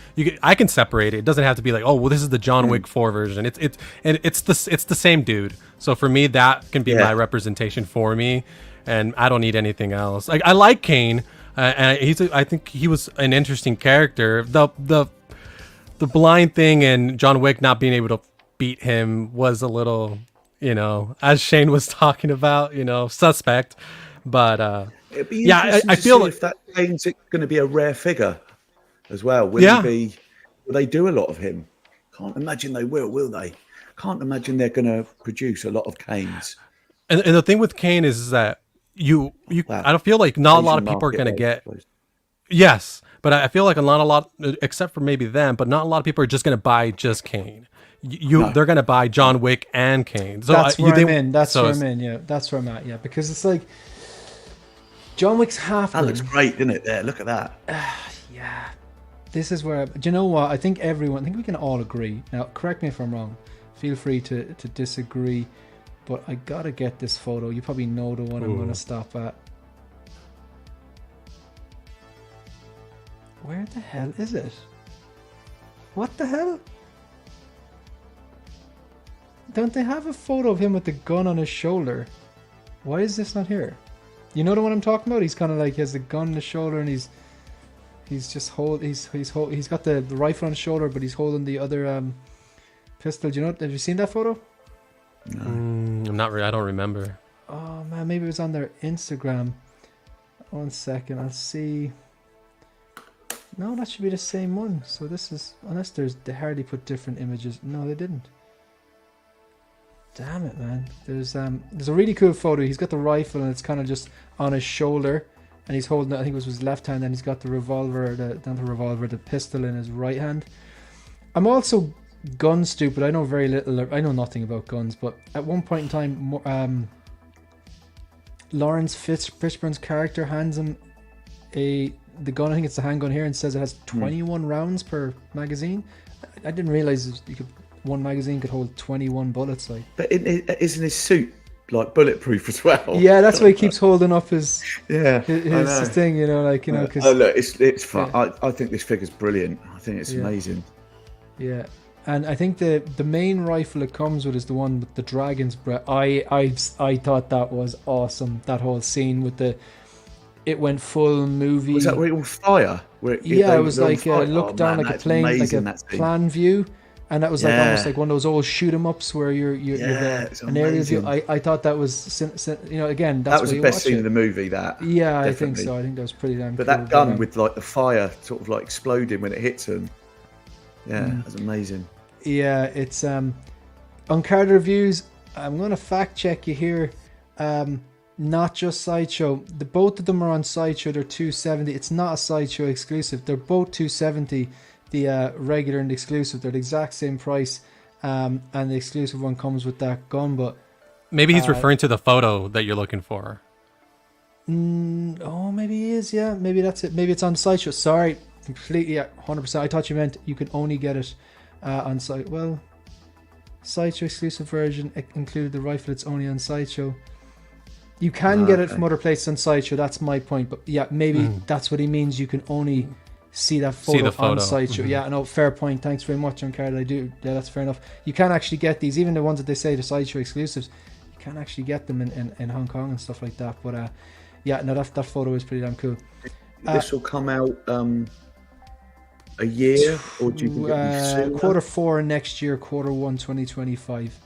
I can separate it. It doesn't have to be like, oh, well, this is the John Wick 4 version. It's the same dude. So for me, that can be my representation for me, and I don't need anything else. Like, I like Caine, and I think he was an interesting character. The blind thing and John Wick not being able to beat him was a little, you know, as Shane was talking about, you know, suspect, but. It'd be interesting I feel like if that Caine's going to be a rare figure as well. Will they do a lot of him? Can't imagine they will they? Can't imagine they're going to produce a lot of Caines. And the thing with Caine is that you I don't feel like not a lot of people are going to get. Yes, but I feel like a lot, except for maybe them, but not a lot of people are just going to buy just Caine. They're going to buy John Wick and Caine. So that's where I'm in. That's where I'm in. Yeah, that's where I'm at. Yeah, because it's like. John Wick's half. That looks great, doesn't it? There, look at that. Yeah, this is where. Do you know what? I think we can all agree. Now, correct me if I'm wrong. Feel free to disagree, but I gotta get this photo. You probably know the one I'm gonna stop at. Where the hell is it? What the hell? Don't they have a photo of him with the gun on his shoulder? Why is this not here? You know the one I'm talking about? He's kind of like, he has the gun on his shoulder and he's just he's got the rifle on his shoulder, but he's holding the other pistol. Do you know? Have you seen that photo? No. I'm not. I don't remember. Oh man, maybe it was on their Instagram. 1 second, I'll see. No, that should be the same one. So this is, unless they hardly put different images. No, they didn't. Damn it, man. There's a really cool photo. He's got the rifle and it's kind of just on his shoulder, and he's holding it. I think it was his left hand, and he's got the revolver, the pistol in his right hand. I'm also gun stupid. I know very little. I know nothing about guns, but at one point in time, Lawrence Fishburne's character hands him the gun. I think it's the handgun here, and says it has 21 rounds per magazine. I didn't realize you could one magazine could hold 21 bullets. Like, But isn't his suit like bulletproof as well? yeah, that's why he keeps holding up his Yeah, his thing, you know, like, you know, because oh look, it's fun. Yeah. I think this figure's brilliant. I think it's amazing. yeah. And I think the main rifle it comes with is the one with the dragon's breath. I thought that was awesome. That whole scene with it went full movie. Was that where it was fire? Yeah, it was like look oh, down man, like a that's plane, amazing, like a that scene. plan view, and that was like Yeah. almost like one of those old shoot 'em ups where you're it's an aerial view. amazing. I thought that was, you know, again, that's That was why the you best watch scene it. in the movie. That Yeah, I think definitely. so. I think that was pretty damn But cool. that gun with like the fire sort of like exploding when it hits him. Yeah, that's amazing. yeah, it's on card reviews. I'm gonna fact check you here. Not just Sideshow. Both of them are on Sideshow. They're 270. It's not a Sideshow exclusive. They're both 270. The regular and the exclusive. They're the exact same price. And the exclusive one comes with that gun. But Maybe he's referring to the photo that you're looking for. oh, maybe he is. Yeah, maybe that's it. Maybe it's on Sideshow. Sorry, completely 100%. I thought you meant you can only get it on site. Well, Sideshow exclusive version included the rifle. It's only on Sideshow. You can get it from other places on Sideshow. That's my point. But yeah, maybe that's what he means. You can only see that photo, the photo. on Sideshow. Yeah, no, fair point. Thanks very much, Uncard. I do. Yeah, that's fair enough. You can actually get these, even the ones that they say the Sideshow exclusives. You can actually get them in Hong Kong and stuff like that. But yeah, no, that photo is pretty damn cool. This will come out a year, or do you think it'll be sooner? Q4 next year, Q1 2025.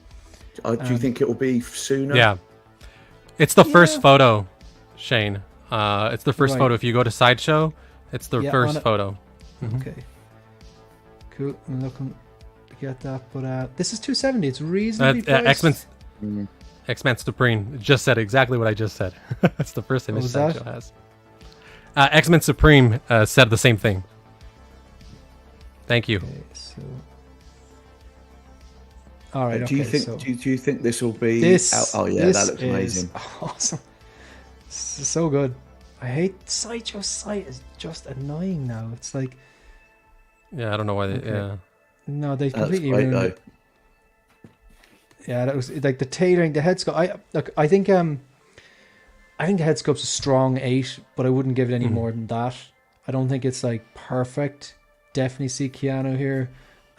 Do you think it will be sooner? Yeah. It's the first photo, Shane. It's the first Right. photo. If you go to Sideshow, it's the Yeah, first on it. photo. Okay. Cool. I'm looking to get that, but this is 270. It's reasonably priced. X-Men Supreme just said exactly what I just said. That's the first image was that? Sideshow has. X-Men Supreme said the same thing. Thank you. Okay, so. All right. Do you okay, think? so Do you think this will be? this? out? Oh yeah, this that looks is amazing. Awesome. This is so good. I hate Sideshow site is just annoying now. It's like Yeah, I don't know why. Yeah. no, they That's completely great ruined though. it. Yeah, that was like the tailoring, the head sculpt. I think the head sculpt's a strong 8, but I wouldn't give it any more than that. I don't think it's like perfect. Definitely see Keanu here.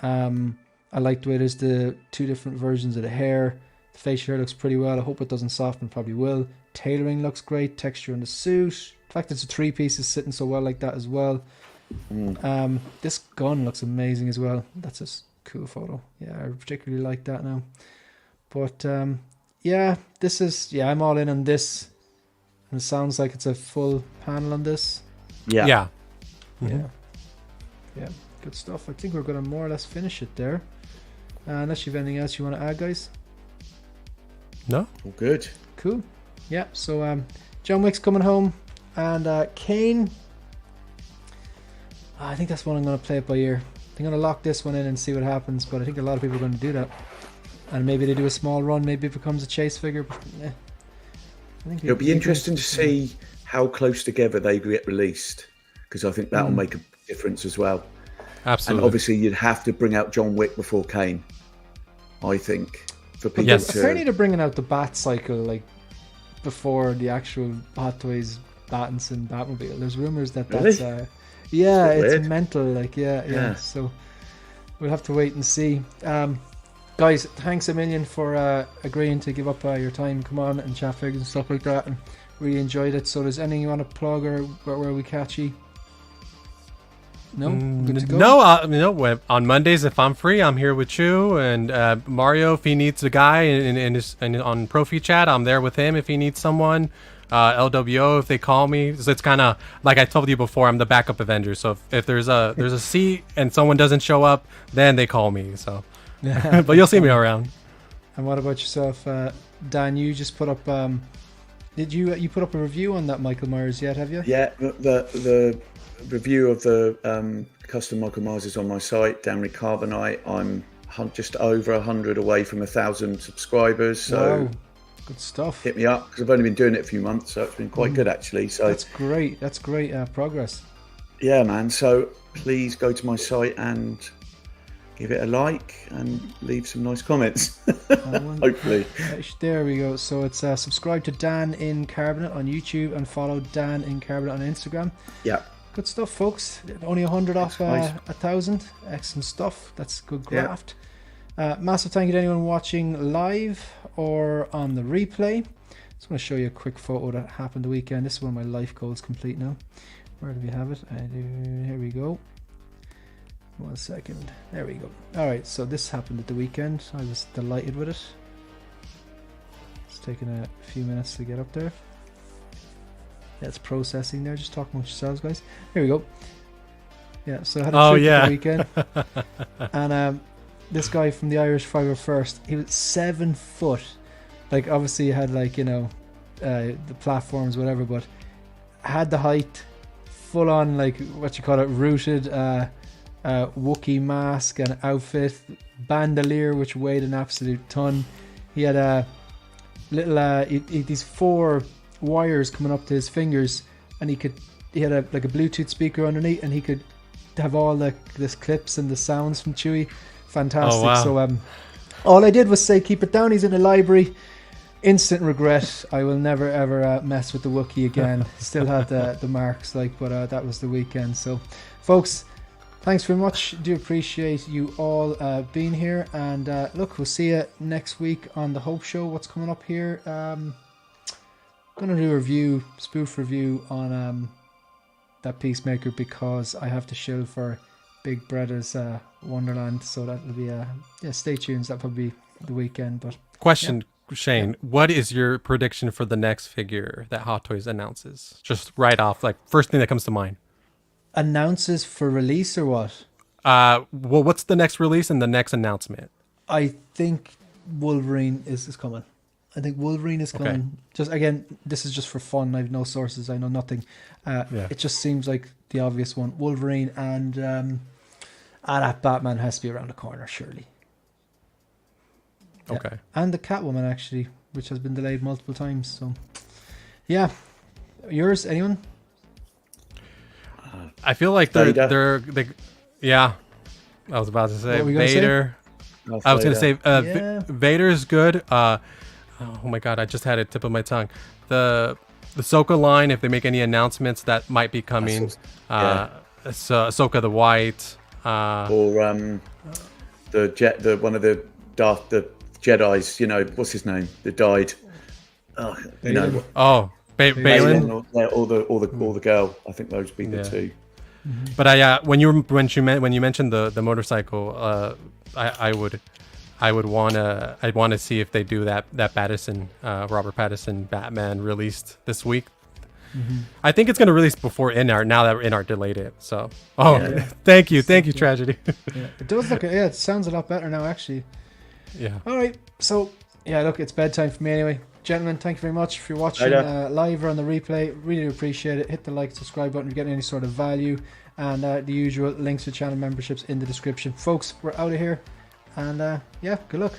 I like the way there's the 2 different versions of the hair. The facial hair looks pretty well. I hope it doesn't soften, probably will. Tailoring looks great. Texture on the suit. The fact it's a 3-piece is sitting so well like that as well. This gun looks amazing as well. That's a cool photo. Yeah, I particularly like that now. But yeah, this is I'm all in on this. And it sounds like it's a full panel on this. Yeah. Yeah. Yeah, good stuff. I think we're going to more or less finish it there. Unless you have anything else you want to add, guys. No. All good. Cool. Yeah, so John Wick's coming home. And Caine, I think that's one I'm going to play it by ear. I'm going to lock this one in and see what happens. But I think a lot of people are going to do that. And maybe they do a small run. Maybe it becomes a chase figure. But, I think It'll be interesting to see how close together they get released, because I think that'll make a difference as well. Absolutely. And obviously, you'd have to bring out John Wick before Caine, I think, for people Yes. to. Apparently they're bringing out the Bat cycle like before the actual Hot Toys Battinson Batmobile. There's rumors that that's Really? yeah, That's it's weird. mental. Like yeah. Yeah. So we'll have to wait and see. Guys, thanks a million for agreeing to give up your time, come on and chat figures and stuff like that, and really enjoyed it. So there's anything you want to plug or where we catch you? No, good to go. No, on Mondays if I'm free, I'm here with you and Mario. If he needs a guy on Profi Chat, I'm there with him. If he needs someone, LWO if they call me. So it's kind of like I told you before. I'm the backup Avenger. So if there's a seat and someone doesn't show up, then they call me. So, but you'll see me around. And what about yourself, Dan? You just put up. Did you put up a review on that Michael Myers yet? Have you? Yeah, the review of the custom Michael Myers is on my site, Dan Carbonite. I'm just over 100 away from 1,000 subscribers. So Wow, good stuff. hit me up, because I've only been doing it a few months, so it's been quite good actually. So That's great. That's great progress. yeah, man. So please go to my site and give it a like and leave some nice comments. Hopefully. There we go. So it's subscribe to Dan in Carbonate on YouTube and follow Dan in Carbonate on Instagram. Yeah. Good stuff, folks. Only 100 off nice. 1,000. Excellent stuff. That's good graft. Massive thank you to anyone watching live or on the replay. Just want to show you a quick photo that happened the weekend. This is one of my life goals complete now. Where do we have it? Here we go. 1 second. There we go. Alright, so this happened at the weekend. I was delighted with it. It's taken a few minutes to get up there. Yeah, it's processing there. Just talk amongst yourselves, guys. Here we go. Yeah, so I had a trip the weekend. And this guy from the Irish Fibre First, he was 7 foot. Like, obviously he had, like, you know, the platforms, whatever, but had the height, full on, like, what you call it, rooted Wookiee mask and outfit, bandolier, which weighed an absolute ton. He had a little, these 4 wires coming up to his fingers, and he had like a Bluetooth speaker underneath, and he could have all the clips and the sounds from Chewie. Fantastic. Oh, wow. So all I did was say keep it down. He's in the library. Instant regret. I will never ever mess with the Wookiee again. Still have the marks, like, but that was the weekend. So folks, thanks very much. Do appreciate you all being here, and look, we'll see you next week on the Hope Show. What's coming up here? Gonna do a spoof review on that Peacemaker, because I have to shill for Big Bretta's Wonderland, so that'll be stay tuned. That'll probably be the weekend. But Question, Shane, what is your prediction for the next figure that Hot Toys announces? Just right off, like, first thing that comes to mind. Announces for release or what? Well, what's the next release and the next announcement? I think Wolverine is coming. I think Wolverine is coming. Okay. Just again, this is just for fun. I have no sources. I know nothing. It just seems like the obvious one. Wolverine and that Batman has to be around the corner, surely. Okay. Yeah. And the Catwoman, actually, which has been delayed multiple times. So, yeah. Yours, anyone? I feel like they're yeah. I was about to say Vader. I was going to say Vader's good. Oh my god, I just had it tip of my tongue. The Ahsoka line, if they make any announcements that might be coming. So Ahsoka the White. Or the one of the Jedis, you know, what's his name? That died. You know. Oh, Balin. Or the girl. I think those would be the two. Mm-hmm. But when you mentioned the motorcycle, I'd want to see if they do that Pattinson, Robert Pattinson Batman released this week. Mm-hmm. I think it's going to release before Inart, now that Inart delayed it. So, thank you, Tragedy. It does look, it sounds a lot better now, actually. Yeah. All right. So, look, it's bedtime for me anyway. Gentlemen, thank you very much if you're watching live or on the replay. Really do appreciate it. Hit the like, subscribe button if you're getting any sort of value. And the usual links to channel memberships in the description. Folks, we're out of here. And good luck.